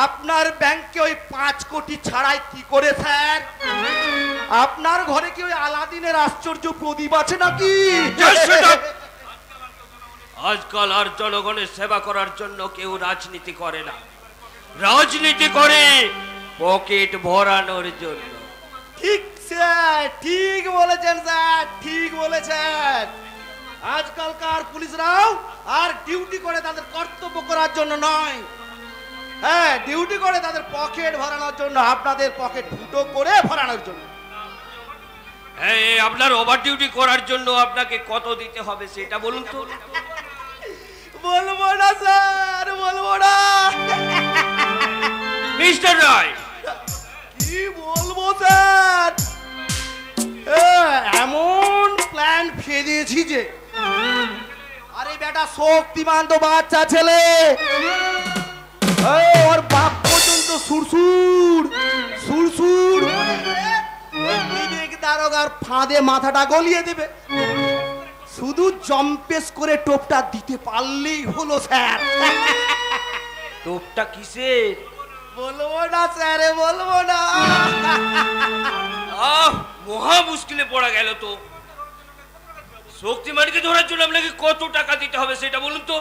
আপনার ব্যাংকে ওই 5 কোটি ছাড়াই কি করে স্যার? আপনার ঘরে কি ওই আলাদিনের আশ্চর্য প্রদীপ আছে নাকি? আজকাল আর জনগণের সেবা করার জন্য কেউ রাজনীতি করে না, রাজনীতি করে পকেট ভরানোর জন্য। ঠিক স্যার, ঠিক বলেছেন স্যার, ঠিক বলেছেন। আজকালকার পুলিশরাও আর ডিউটি করে তাদের কর্তব্য করার জন্য নয়, হ্যাঁ ডিউটি করে তাদের পকেট ভরানোর জন্য, আপনাদের পকেট ফুটো করে ভরানোর জন্য। হ্যাঁ, আপনার ওভার ডিউটি করার জন্য আপনাকে কত দিতে হবে সেটা বলুন তো। বলবো না স্যার, বলবো না। মিস্টার রায়, কি বলবো স্যার, এমন প্ল্যান ফেলেছি যে, আরে বেটা শক্তিমান তো বাচ্চা ছেলে, ওর বাপ পর্যন্ত সুরসুর সুরসুর বিবেক দারোগার ফাঁদে মাথাটা গলিয়ে দেবে। শুধু জম্পেস করে টোপটা দিতে পারলেই হলো স্যার। টোপটা কিসের? বলবো না স্যার, বলবো না। মহা মুশকিলে পড়া গেল তো। শক্তিমানকে ধরার জন্য আপনাকে কত টাকা দিতে হবে সেটা বলুন তো।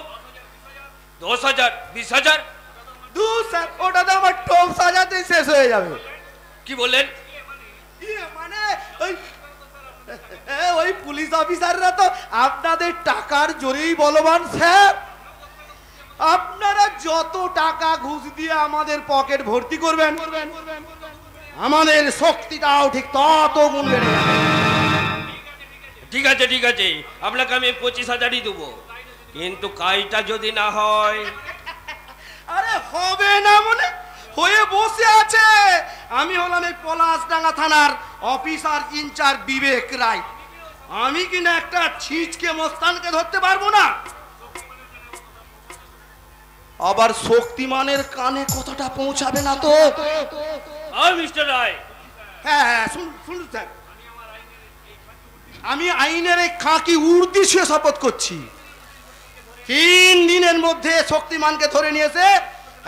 10,000, 20,000? স্যার, ওটা তো আমার টোপ সাজাতেই শেষ হয়ে যাবে। কি বললেন? মানে ওই পুলিশ অফিসাররা তো আপনাদের টাকার জোরেই বলবান স্যার। আপনারা যত টাকা ঘুষ দিয়ে আমাদের পকেট ভর্তি করবেন, আমাদের শক্তিটাও ঠিক তত গুণ বেড়ে যাবে। ঠিক আছে ঠিক আছে, আপনাকে আমি 25,000ই দেবো, কিন্তু কাজটা যদি না হয়। আরে হবে না মনে হয়ে বসে আছে। আমি হলাম এই পলাশডাঙ্গা থানার অফিসার ইনচার্জ বিবেক রায়। আমি কিনা একটা ছিচকে মস্তানকে ধরতে পারবো না। আবার শক্তিমানের কানে কথাটা পৌঁছাবে না তো। মিস্টার রায়, হ্যাঁ হ্যাঁ শুনুন স্যার, আমি আইনের এই খাঁকি উর্দি ছুঁয়ে শপথ করছি, 3 দিনের মধ্যে শক্তিমানকে ধরে নিয়েছে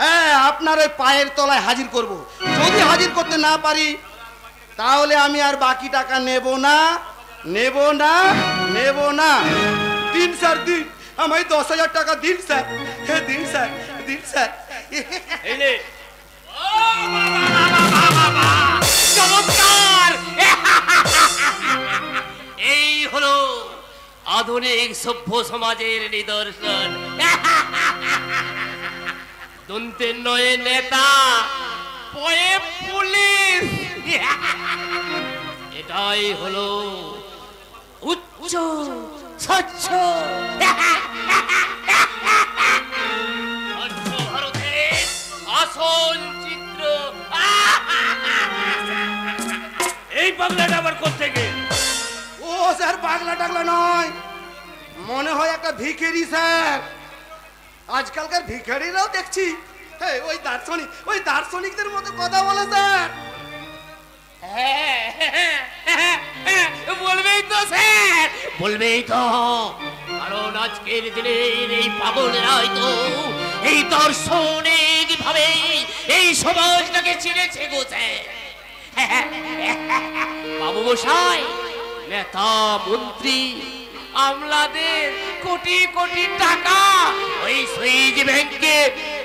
হ্যাঁ আপনার ওই পায়ের তলায় হাজির করব। যদি হাজির করতে না পারি তাহলে আমি আর বাকি টাকা নেব না। দিন স্যার দিন, আমায় 10,000 টাকা দিন স্যার। হ্যাঁ দিন স্যার, দিন স্যার। এই নে। চমৎকার! এই হলো আধুনিক সভ্য সমাজের নিদর্শন। দন্তের নয়ে নেতা, পয়ে পুলিশ, এটাই হলো উচ্চ স্বচ্ছ ভারতের আসল চিত্র। এই পাগলাটা আবার কোত্থেকে? ও স্যার পাগলা টাগলা নয়, মনে হয় একটা ভিখারি স্যার। আজকালকার ভিখারিরাও দেখছি ওই দার্শনিকদের মতো কথা বলে স্যার। বলবেই তো স্যার, বলবেই তো, কারণ আজকের দিনে এই পাগলরাই তো এই দর্শনিক ভাবে এই সমাজটাকে চিনেছে গো স্যার। বাবু মশাই, নেতা মন্ত্রী আমলাদের কোটি কোটি টাকা ওই সুইজ ব্যাংকে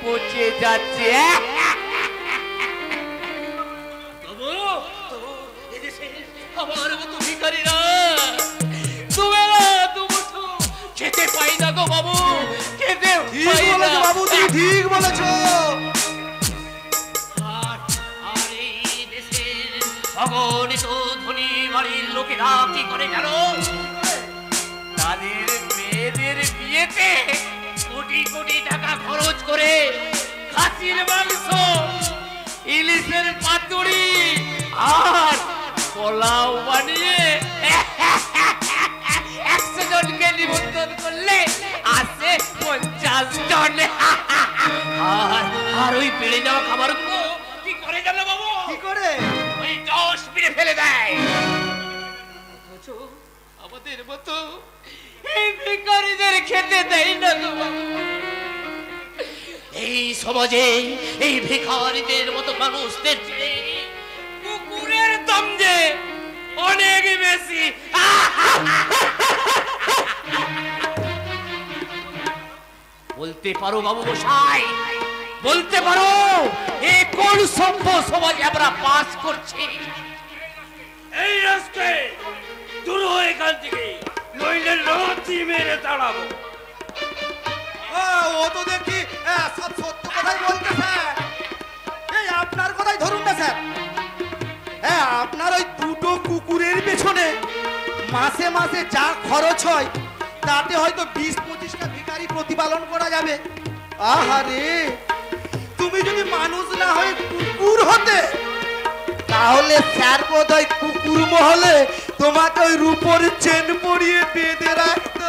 পৌঁছে যাচ্ছে। আমার মতো ভিখারিরা খেতে পাই না গো বাবু, খেতে পাই না। বাবু তুমি ঠিক বলেছো। আর এই দেশের অগণিত ধনী বাড়ির লোকেরা কি করে জানো? তাদের মেয়েদের বিয়েতে কোটি কোটি টাকা খরচ করে খাসির মাংস, ইলিশের পাতুরি আর পোলাও বানিয়ে 100 জনকে নিমন্ত্রণ করলে আসে 50 জন। আর ওই বেড়ে যাওয়া খাবারগুলো কি করে জানো বাবু? কি করে? ওই ডাস্টবিনে ফেলে দেয়। আমাদের মতো এই ভিখারিদের খেতে দেয় না গো বাবু। এই সমাজে এই ভিখারিদের মতো মানুষদের চেয়ে কুকুরের দাম যে অনেক বেশি। বলতে পারো বাবু মশাই, বলতে পারো এই কোন সভ্য সমাজ আমরা বাস করছি? এই রাস্তায় দূর হয়ে এখান থেকে, নইলে লাথি মেরে তাড়াবো। ও তো দেখি সব সত্য কথাই বলতে স্যার। এই আপনার কথাই ধরুন না স্যার, হ্যাঁ আপনার ওই 2টো কুকুরের পেছনে মাসে মাসে যা খরচ হয় তাতে হয়তো 20-25টা ভিখারি প্রতিপালন করা যাবে। আহারে, তুমি যদি মানুষ না হয়ে কুকুর হতে তাহলে স্যার বোধহয় কুকুর মহলে তোমাকে ওই রূপোর চেন পরিয়ে বেঁধে রাখতো।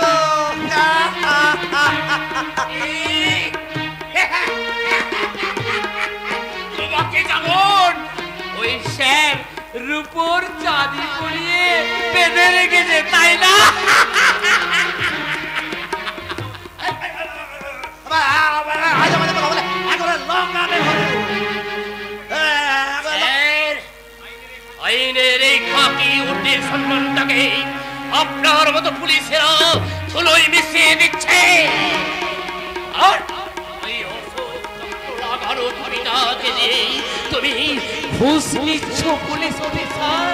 তোমাকে যেমন ওই স্যার রূপোর চাঁদি পরিয়ে বেঁধে রেখেছে, তাই না? আইনের এই খাকি উর্দির সম্মানটাকে আপনার মতো পুলিশেরা ধুলোয় মিশিয়ে দিচ্ছে। আর ওই লাগানো ধরিনাকে দিয়ে তুমি ঘুষ নিচ্ছ পুলিশ অফিসার।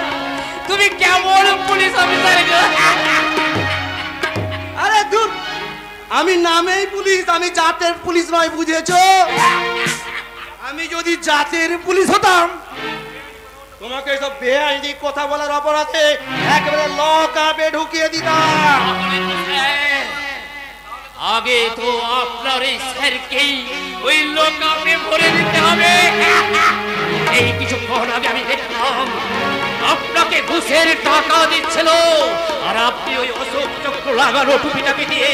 তুমি কেমন পুলিশ অফিসার গো? আরে দূর, আমি নামেই পুলিশ, আমি জাতের পুলিশ নয়, বুঝেছো? আমি যদি জাতের পুলিশ হতাম তোমাকে সব বেআইনি কথা বলার অপরাধে একেবারে লকআপে ঢুকিয়ে দিতাম। আগে তো আপনার এই স্যারকেই ওই লকআপে ভরে দিতে হবে। এই কিছুক্ষণ আগে আমি দেখলাম আপনাকে ঘুষের টাকা দিচ্ছিল, আর আপনি ওই অশোক চক্র লাগানো টুপিটাকে দিয়ে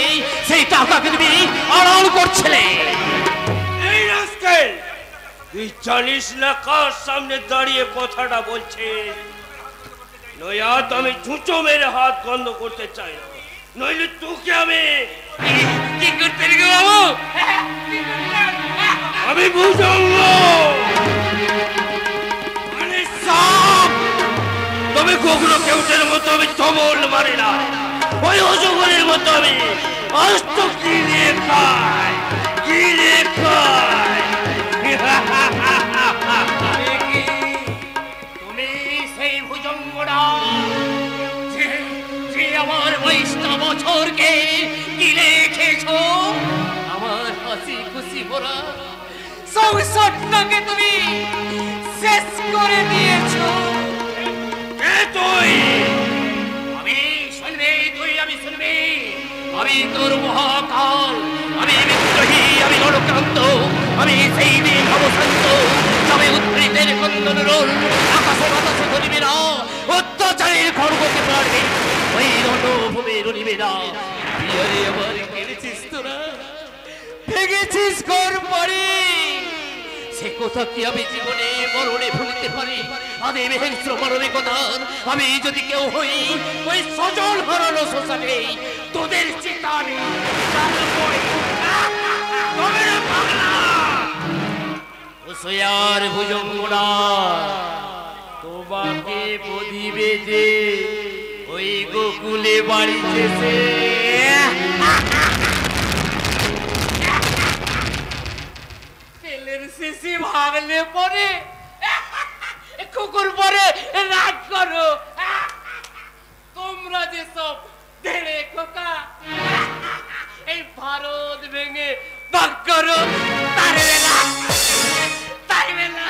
সেই টাকাকে তুমি আড়াল করছিলেন। এই রাস্কেল, তুই জানিস না কার সামনে দাঁড়িয়ে কথাটা বলছিস? নয়া তো আমি ঝুঁচো মেরে হাত বন্ধ করতে চাই না, নইলে তোকে আমি কি করতে রে বাবু? আমি বুঝাবো মানে সব। তবে কখনো কেউটের মতো আমি তমল মারি না, ওই অজগরের মতো আমি অস্ত কিনে খাই, কিনে খাই। তুমি সেই ভুজঙ্গটা যে আমার 22টা বছরকে গিলে খেয়েছো, আমার হাসি খুশি ভরা সংসারটাকে তুমি শেষ করে দিয়েছো। তুই আমি শুনবি, তুই আমি শুনবি, আমি তোর মহাকাল, আমি বিদ্রোহী, আমি নরকান্ত, আমি সেই দিন অবসান্ত, তবে উদ্বৃতের কন্দন রোল আকাশে বাতাসে ধরিবে না, অত্যাচারের খড়গকে পারবে ওই রণভূমির নিবে না। বিয়ারে আবার কেড়েছিস তোরা, ভেঙেছিস ঘর বাড়ি, সে কথা কি আমি জীবনে মরণে ভুলতে পারি? আদে মেহেন্দ্র মানবিকতার আমি যদি কেউ হই, ওই সজল হারানো শ্মশানে তোদের চিতা আমি হুঁশিয়ার ভুজঙ্গরা, তোমাকে বধিবে যে ওই গোকুলে বাড়িতে সে। শিশি ভাগলে পরে কুকুর পরে রাগ করো, তোমরা যে সব ধেড়ে খোকা এই ভারত ভেঙে ভাগ করো, তার বেলা তাই বেলা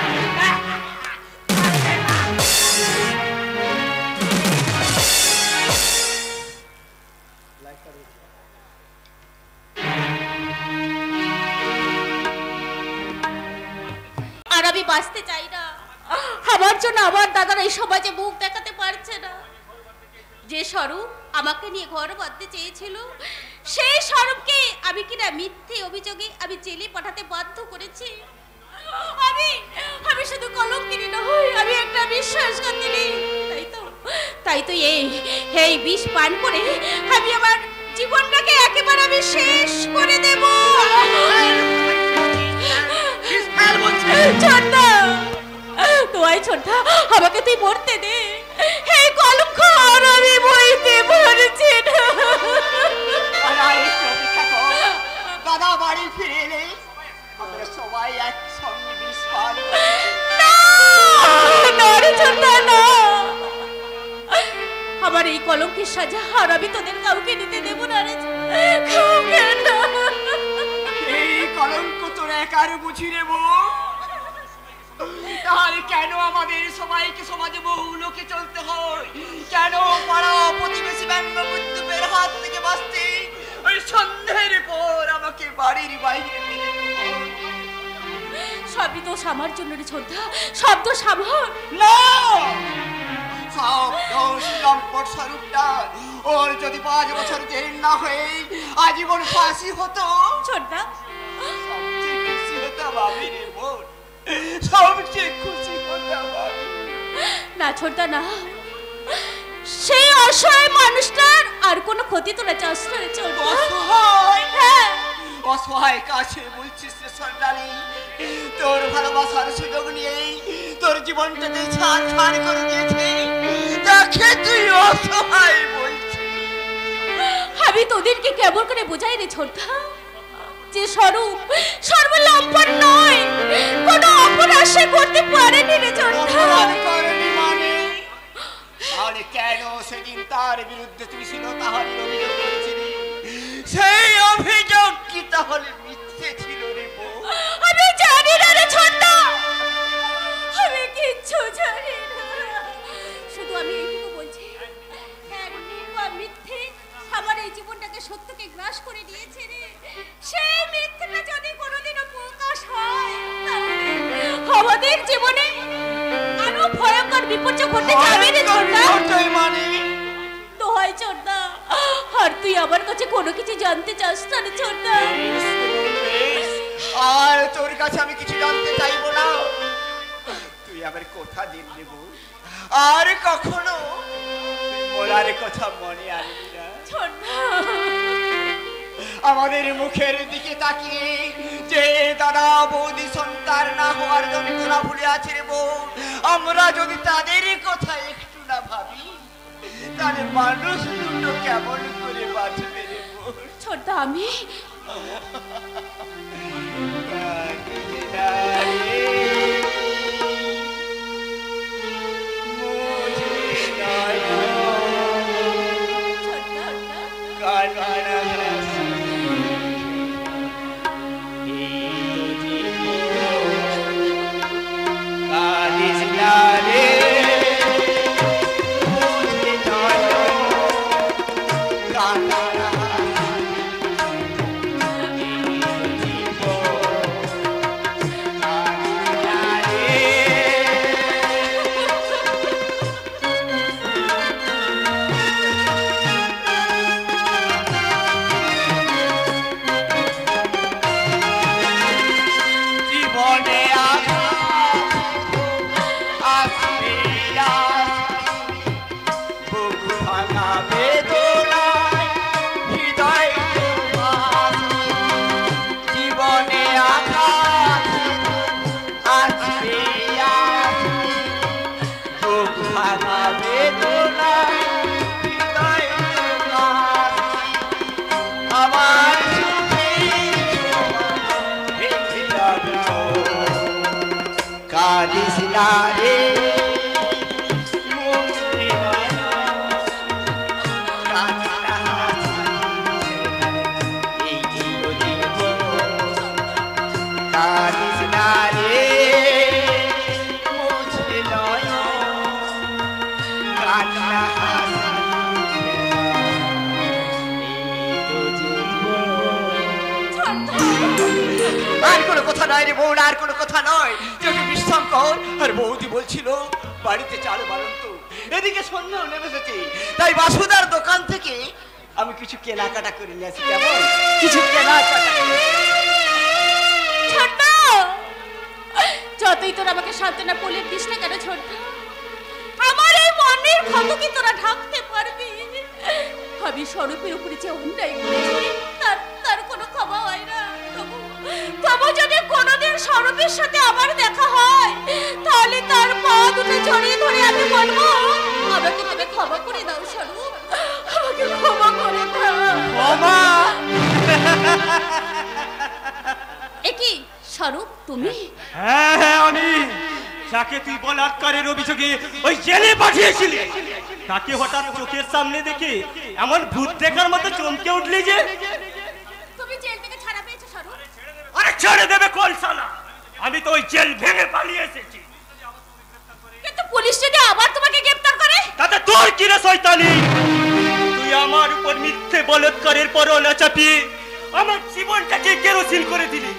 আর আমি বাঁচতে চাই না। আমার জন্য আমার দাদার এই সমাজে মুখ দেখাতে পারছে না। যে স্বরূপ আমাকে নিয়ে ঘর বাঁধতে চেয়েছিল, সেই স্বরূপকে আমি কিনা মিথ্যে অভিযোগে আমি জেলে পাঠাতে বাধ্য করেছি। আমি শুধু কলঙ্কিনী নই, আমি একটা বিশ্বাসঘাতিনী। তাই তো এই বিষ পান করে আমি আমার জীবনটাকে একেবারে আমি শেষ করে দেব। আমাকে তুই মরতে দে, এই কলঙ্ক আর আমি বইতে পারছি না। দাদা বাড়ি ফিরে এলে আমরা সবাই একসঙ্গে বিষ পান। আমার এই কলঙ্কের সাজা আর আমি তোদের কাউকে দিতে দেবো না রে। এই কলঙ্ক তোর একার বুঝি নেব? তাহলে কেন আমাদের সবাইকে সমাজে বহু লোকে চলতে হয়? কেন পাড়া প্রতিবেশী ব্যঙ্গবুদ্ধের হাত থেকে বাঁচতে ওই সন্ধ্যের পর আমাকে বাড়ির বাইরে সবই দোষ আমার জন্য রে ছোটদা, সব দোষ আমার। না, সব দোষ লম্পট স্বরূপটা। ওর যদি 5 বছর জেল না হয়ে আজীবন ফাঁসি হতো, ছোটদা সবচেয়ে খুশি হতাম আমি রে বোন, সবচেয়ে খুশি হতাম আমি। না ছোটদা না, সেই অসহায় মানুষটার আর কোনো ক্ষতি তোরা চাস না রে ছোটদা। অসহায়? হ্যাঁ, অসহায় কাছে বলছিস রে সন্তানি? তোর ভালোবাসার সুযোগ নিয়েই তোর জীবনটাকে ছাড় করে দিয়েছে, তাকে তুই অসহায় বলছিস? আমি তোদেরকে কেমন করে বোঝাই রে ছোটদা, যে স্বরূপ সর্বলম্পন নয়, কোনো অপরাধ সে করতে পারেনি রে ছোটদা। করেনি মানে? আর করতে যাবি রে ছোটদা? ওটাই মানে তো হয় ছোটদা, আর তুই আমার কাছে কোনো কিছু জানতে চাস না রে ছোটদা? আর তোর কাছে আমি কিছু জানতে চাইবো না। তুই আমার কথা দিন দেব, আর কখনো মোরার কথা মনে আনবি না। ছোটদা, আমাদের মুখের দিকে তাকিয়ে যে দাদা বৌদি সন্তান না হওয়ার জন্য তোরা ভুলে আছে রে বউ, আমরা যদি তাদের কথা একটু না ভাবি তাহলে মানুষ দুটো কেমন করে বাঁচবে রে বউ? ছোটদা, আমি আর কোনো কথা নয় রে বোন, আর কোনো কথা নয়। যদি বিশ্রাম কর। আর বৌদি বলছিল বাড়িতে চাল বাড়ন্ত, এদিকে সন্ধ্যা নেমে এসেছে, তাই বাসুদার দোকান থেকে আমি কিছু কেনাকাটা করে নিয়ে আসি। কেমন কিছু কেনাকাটা? ছোটদা, যতই তোরা আমাকে সান্ত্বনা বলে দিস না কেন ছোটদা, আমার এই মনের ক্ষত কি তোরা ঢাকতে পারবি? আমি স্বরূপের উপরে যে অন্যায় করেছি তার কোনো ক্ষমা হয় না। তবু যদি কোনোদিন স্বরূপের সাথে আমার দেখা হয় তাহলে তার পা দুটো জড়িয়ে ধরে আমি বলবো, আমাকে তুমি ক্ষমা করে দাও স্বরূপ, আমাকে ক্ষমা করে দাও। ক্ষমা? একি স্বরূপ, তুমি? হ্যাঁ হ্যাঁ, আমি যাকে তুই বলাৎকারের অভিযোগে ওই জেলে পাঠিয়েছিলি, তাকে হঠাৎ চোখের সামনে দেখে এমন ভূত দেখার মতো চমকে উঠলি যে। তুমি জেল থেকে ছাড়া পেয়েছো স্বরূপ? আরে ছেড়ে দেবে কোন শালা? আমি তো ওই জেল ভেঙে পালিয়ে এসেছি। কিন্তু পুলিশ যদি আবার তোমাকে গ্রেফতার করে? তাতে তোর কি রে শয়তানি? তুই আমার উপর মিথ্যে বলাৎকারের পরোয়ানা চাপিয়ে আমার জীবনটাকে কেরোসিন করে দিলি,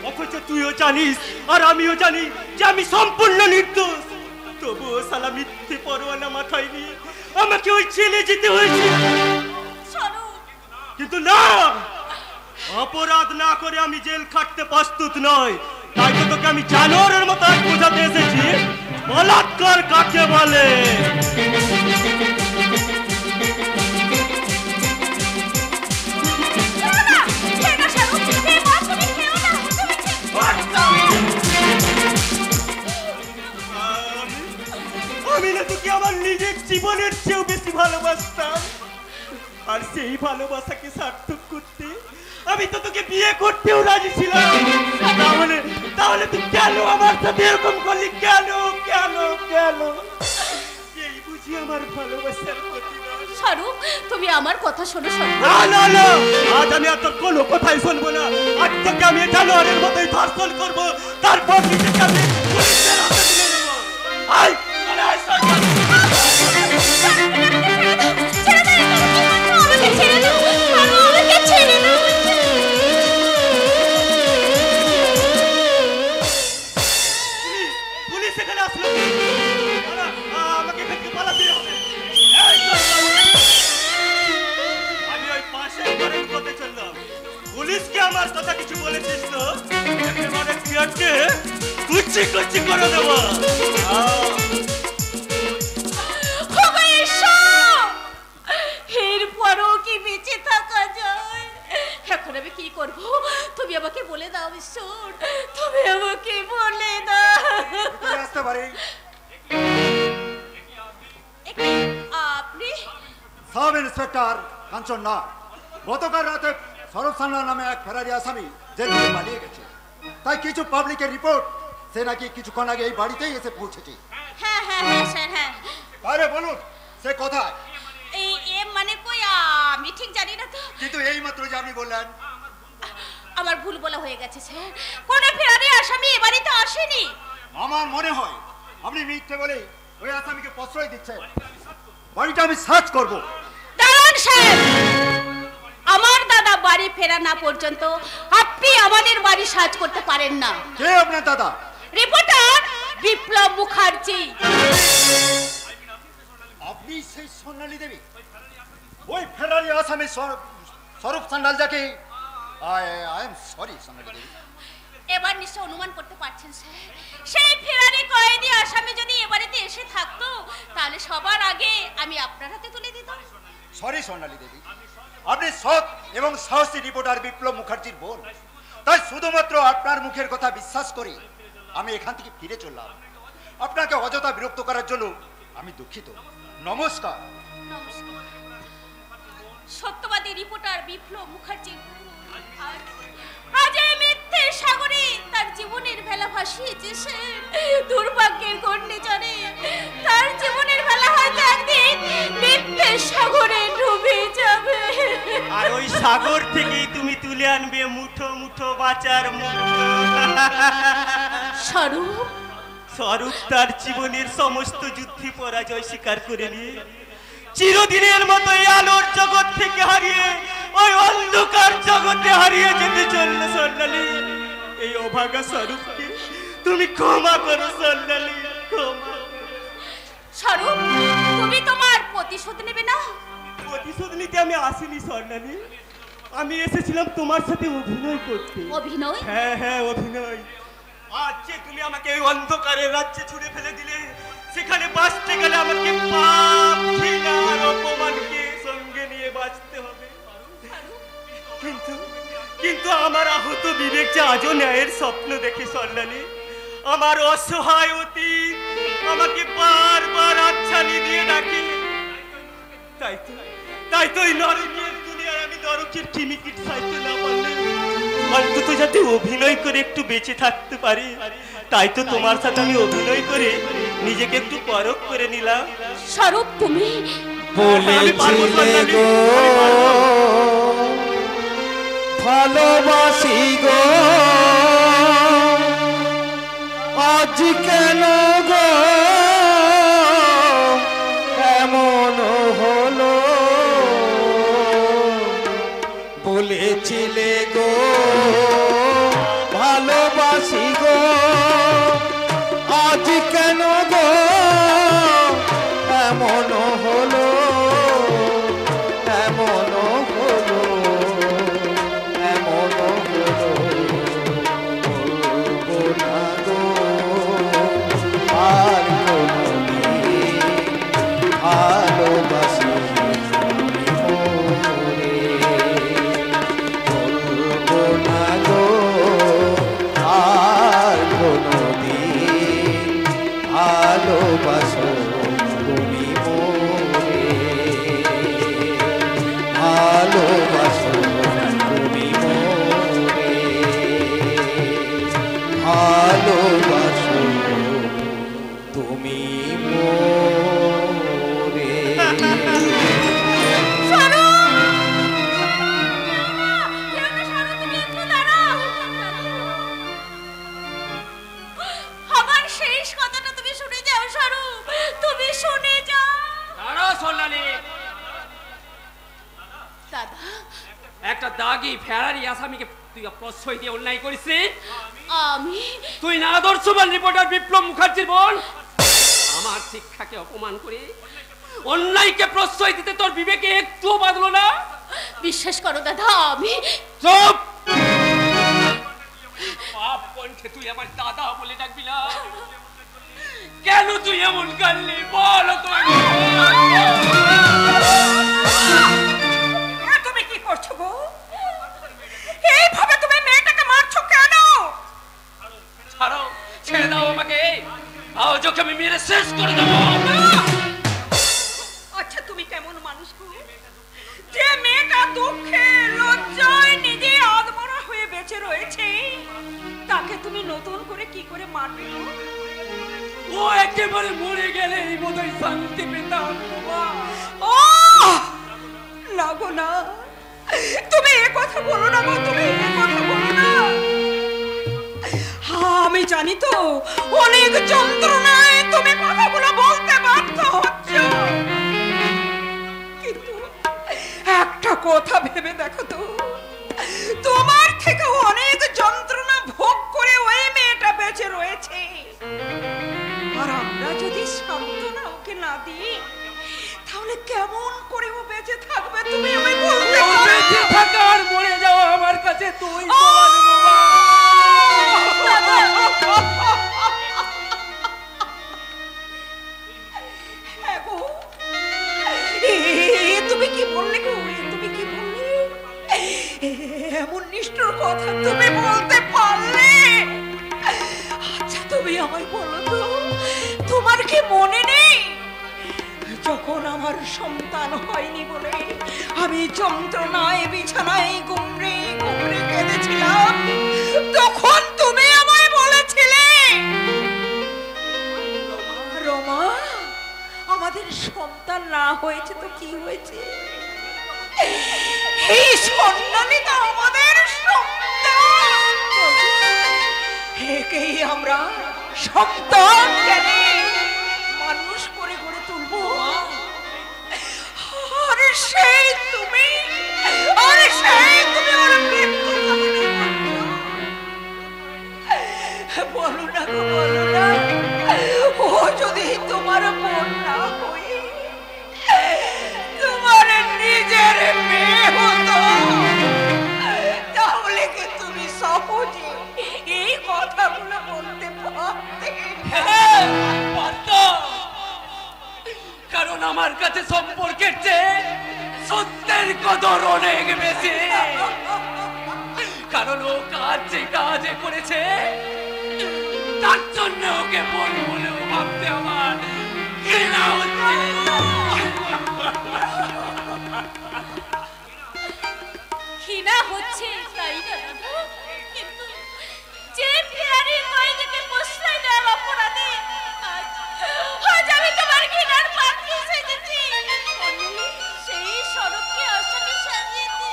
অথচ তুইও জানিস আর আমিও জানি যে আমি সম্পূর্ণ নির্দোষ। তবুও শালা মিথ্যে পরোয়ানা মাথায় নিয়ে আমাকে ওই জেলে যেতে হয়েছে। কিন্তু না, অপরাধ না করে আমি জেল খাটতে প্রস্তুত নয়। তাই তো তোকে আমি জানোয়ারের মতো আজ বোঝাতে এসেছি বলাৎকার কাকে বলে। আমি না তোকে আমার নিজের জীবনের চেয়েও বেশি ভালোবাসতাম, আর সেই ভালোবাসাকে সার্থক করতে আমি তো তোকে বিয়ে করতেও রাজি ছিলাম। তাহলে তুই কেন আমার সাথে এরকম করলি? কেন কেন কেন? এই বুঝি আমার ভালোবাসার প্রতিদান? স্বরূপ, তুমি আমার কথা শোনো স্বরূপ। না না না, আজ আমি আর তোর কোনো কথাই শুনবো না। আজ তোকে আমি জানোয়ারের মতোই ধর্ষণ করবো, তারপর নিজেকে আমি পুলিশের হাতে তুলে দেবো। আয় আয় সরকার, পুলিশ এখানে আসলো। আজকে কুচি কুচি করে দেবো। এরপরও কি বেঁচে থাকা যায়? এখন আমি কি করব? তুমি আমাকে বলে দাও ঈশ্বর, তুমি আমাকে বলে দাও। আসতে পারি? আপনি সাব ইন্সপেক্টর কাঞ্চন না, গতকাল রাতে সরব সান্না নামে এক ফেরারি আসামি জেল থেকে পালিয়ে গেছে। তাই কিছু পাবলিকের রিপোর্ট সে নাকি কিছুক্ষণ আগে এই বাড়িতেই এসে পৌঁছেছে। হ্যাঁ হ্যাঁ হ্যাঁ স্যার, হ্যাঁ। আরে বলুন সে কোথায়? এই মানে কই আমি ঠিক জানি না তো। কিন্তু এই মাত্র যে আপনি বললেন। আমার ভুল বলা হয়ে গেছে স্যার, কোনো ফেরারি আসামি এ বাড়িতে আসেনি। আমার মনে হয় আপনি মিথ্যে বলে ওই আসামিকে প্রশ্রয় দিচ্ছেন। বাড়িটা আমি সার্চ করব। দাঁড়ান স্যার, আমার দাদা বাড়ি ফেরা না পর্যন্ত আপনি আমাদের বাড়ি সার্চ করতে পারেন না। কে আপনার দাদা? রিপোর্টার বিপ্লব মুখার্জি। আপনি সেই সোনালী দেবী, ওই ফেরারি আসামি স্বরূপ সান্যাল যাকে আই এম সরি সোনালী দেবী। এবার নিশ্চয় অনুমান করতে পারছেন স্যার, সেই ফেরারি কয়েদি আসামি যদি এ বাড়িতে এসে থাকতো তাহলে সবার আগে আমি আপনার হাতে তুলে দিতাম। সরি সোনালী দেবী, আপনি সৎ এবং সাহসী রিপোর্টার বিপ্লব মুখার্জির বোন, তাই শুধুমাত্র আপনার মুখের কথা বিশ্বাস করে আমি এখান থেকে ফিরে চললাম। আপনাকে অযথা বিরক্ত করার জন্য আমি দুঃখিত। নমস্কার। সত্যবাদী রিপোর্টার বিপ্লব মুখার্জি আজ এই মিথ্যের সাগরে তার জীবনের ভেলা ভাসিয়েছে সে। দুর্ভাগ্যের ঘূর্ণিঝড়ে তার জীবনের ভেলা হয়তো একদিন মিথ্যের সাগরে ডুবে যাবে। আর ওই সাগর থেকেই তুমি তুলে আনবে মুঠো মুঠো বাঁচার মুঠো। স্বরূপ স্বরূপ তার জীবনের সমস্ত যুদ্ধে পরাজয় স্বীকার করে নিয়ে চিরদিনের মতো এই আলোর জগৎ থেকে হারিয়ে ওই অন্ধকার জগতে হারিয়ে যেতে চলল। সোনালী, এই অভাগা স্বরূপকে তুমি ক্ষমা করো সোনালী, ক্ষমা। স্বরূপ, তুমি তোমার প্রতিশোধ নেবে না? প্রতিশোধ নিতে আমি আসিনি সোনালী, আমি এসেছিলাম তোমার সাথে অভিনয় করতে। অভিনয়? হ্যাঁ হ্যাঁ অভিনয়। আজ যে তুমি আমাকে এই অন্ধকারের রাজ্যে ছুড়ে ফেলে দিলে, সেখানে বাঁচতে গেলে আমাকে পাপ ঘৃণা আর অপমানকে সঙ্গে নিয়ে বাঁচতে হবে। কিন্তু আমার আহত বিবেক যে আজও ন্যায়ের স্বপ্ন দেখে সোনালী, আমার অসহায় অতীত আমাকে বারবার আচ্ছানি দিয়ে ডাকে। তাই তো এই নরকের দুনিয়ায় আমি নরকের টিমিকিট চাইতে না পারলে অন্তত যাতে অভিনয় করে একটু বেঁচে থাকতে পারি, তাই তো তোমার সাথে আমি অভিনয় করে নিজেকে একটু পরখ করে নিলাম। স্বরূপ, তুমি বলেছিলে গো ভালোবাসি গো, আজ কেন গো এমন হলো? বলেছিলে গো ভালোবাসি গো, আজ কেন গো এমন হলো? এমন হলো, এমন হলো, বলবো না গো আর কোনদিন ভালোবাসি মোরে। বলবো না গো আর কোনদিন ভালোবাসো তুমি মোরে। ভালোবাসো তুমি মোরে, ভালোবাসো তুমি মোরে। আমার শেষ কথাটা তুমি শুনে যাও স্বরূপ, তুমি শুনে যাও। দাঁড়াও সোনালী, দাদা, একটা দাগি ফেরারি আসামিকে তুই প্রশ্রয় দিয়ে অন্যায় করিস। আমি তুই না আদর্শবান রিপোর্টার বিপ্লব মুখার্জির বোন, আমার শিক্ষাকে অপমান করে অন্যায়কে প্রশ্রয় দিতে তোর বিবেকে একটুও বাঁধলো না? বিশ্বাস করো দাদা, আমি চুপ! পাপ কণ্ঠে কাছে তুই আমার দাদা বলে ডাকবি না? কেন তুই এমন করলি বল? তুমি কি করছো গো? এইভাবে তুমি মেয়েটাকে মারছো কেন? ছাড়ো, ছেড়ে দাও আমাকে, আজ ওকে আমি মেরে শেষ করে দেবো। আচ্ছা তুমি কেমন মানুষ গো, যে মেয়েটা দুঃখে লজ্জায় নিজে আধমরা হয়ে বেঁচে রয়েছে, তাকে তুমি নতুন করে কি করে মারবে গো? ও একেবারে মরে গেলে এই বোধহয় শান্তি পেতাম। ও না গো না, তুমি এ কথা বলো না গো, তুমি এ কথা বলো না। আমি জানি তো অনেক যন্ত্রণায় তুমি কথাগুলো বলতে বাধ্য হচ্ছ, কিন্তু একটা কথা ভেবে দেখো তো, তোমার থেকে অনেক যন্ত্রণা ভোগ করে ওই মেয়েটা বেঁচে রয়েছে, আর আমরা যদি সান্ত্বনা ওকে না দিই তাহলে কেমন করে ও বেঁচে থাকবে? তুমি আমায় বলতে পারো? বেঁচে থাকা আর মরে যাওয়া আমার কাছে তুই তুমি কি বললে গো? তুমি কি বললে? এমন নিষ্ঠুর কথা তুমি বলতে পারলে? আচ্ছা তুমি আমায় বলো তো, তোমার কি মনে নেই যখন আমার সন্তান হয়নি বলে আমি যন্ত্রণায় বিছানায় গুমড়ে গুমড়ে কেঁদেছিলাম, তখন তুমি আমায় বলেছিলে, রমা আমাদের সন্তান না হয়েছে তো কি হয়েছে, এই সন্তানই আমাদের সন্তান, একেই আমরা সন্তান জানি মানুষ করে গড়ে তুলবো। আর সেই তুমি ওর মৃত্যু বলো না গো, বলো না, ও যদি তোমার বোন না হয়ে তোমার নিজের মেয়ে হতো, তাহলে কি তুমি সহজে এই কথাগুলো বলতে পারতে? কারণ আমার কাছে সম্পর্কের চেয়ে সত্যের কদর অনেক বেশি। কারণ ও কাজে করেছে, তার জন্য ওকে বোন বলেও ভাবতে আমার ঘৃণা হচ্ছে। ঘৃণা হচ্ছে তাই না দাদা? কিন্তু যে প্রিয়ারি কয়েদিকে প্রশ্রয় দেওয়ার অপরাধে আজ আমি তোমার ঘৃণার পাত্র সেজেছি। সেই স্বরূপকে অসাকে সাজিয়েছি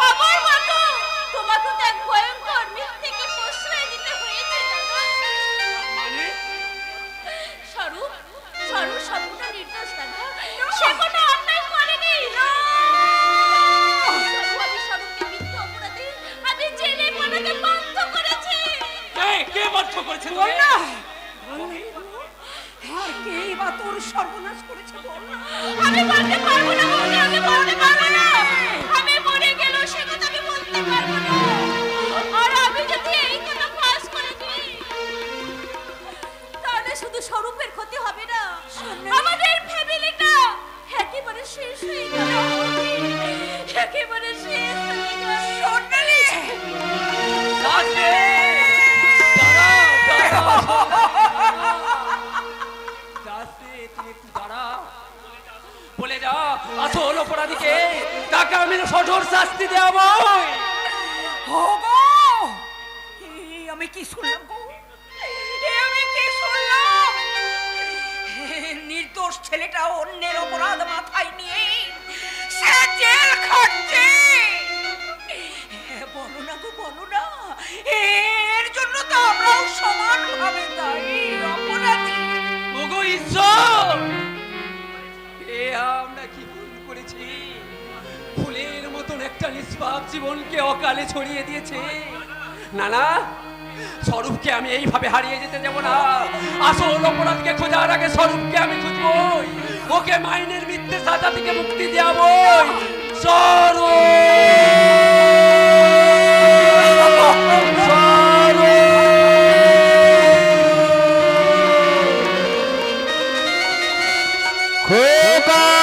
আমার মতো তোমাকে তো এক ভয়ঙ্কর মিথ্যেকে প্রশ্রয় দিতে হয়েছে দাদা। মানে স্বরূপ সম্পূর্ণ নির্দোষ দাদা, সে কোনো অন্যায় করেনি। আমি স্বরূপকে মিথ্যে অপরাধে আমি জেলে পাঠাতে বাধ্য করেছি। কে বাধ্য করেছে? আর কেই বা তোর সর্বনাশ করেছে বল না? আমি বলতে পারবো না বৌদি, আমি বলতে পারবো না। আমি মরে গেল সে কথা আমি বলতে পারবো না। আর আমি যদি এই কথা ফাঁস করে দিই তাহলে শুধু স্বরূপের ক্ষতি হবে না, আমাদের ফ্যামিলিটা একেবারে শেষ হয়ে যাবে, একেবারে শেষ হয়ে যাবে। সোনালি বলে যা আসল অপরাধীকে, তাকে আমি কঠোর শাস্তি দেব। আমি কি শুনলাম গো? আমি কি শুনলাম? নির্দোষ ছেলেটা অন্যের অপরাধ মাথায় নিয়ে সে জেল খাটছে। বলো না গো, বলো না, এর জন্য তো আমরাও সমানভাবে দায়ী, অপরাধী। ওগো ঈশ্বর, আমরা কি ভুল করেছি? ফুলের মতন একটা নিষ্পাপ জীবনকে অকালে ছড়িয়ে দিয়েছে। না না, স্বরূপকে আমি এইভাবে হারিয়ে যেতে দেব না। আসল অপরাধকে খোঁজার আগে স্বরূপকে আমি খুঁজবো, ওকে মাইনের মিথ্যে সাজা থেকে মুক্তি দেবো। স্বরূপ খোকা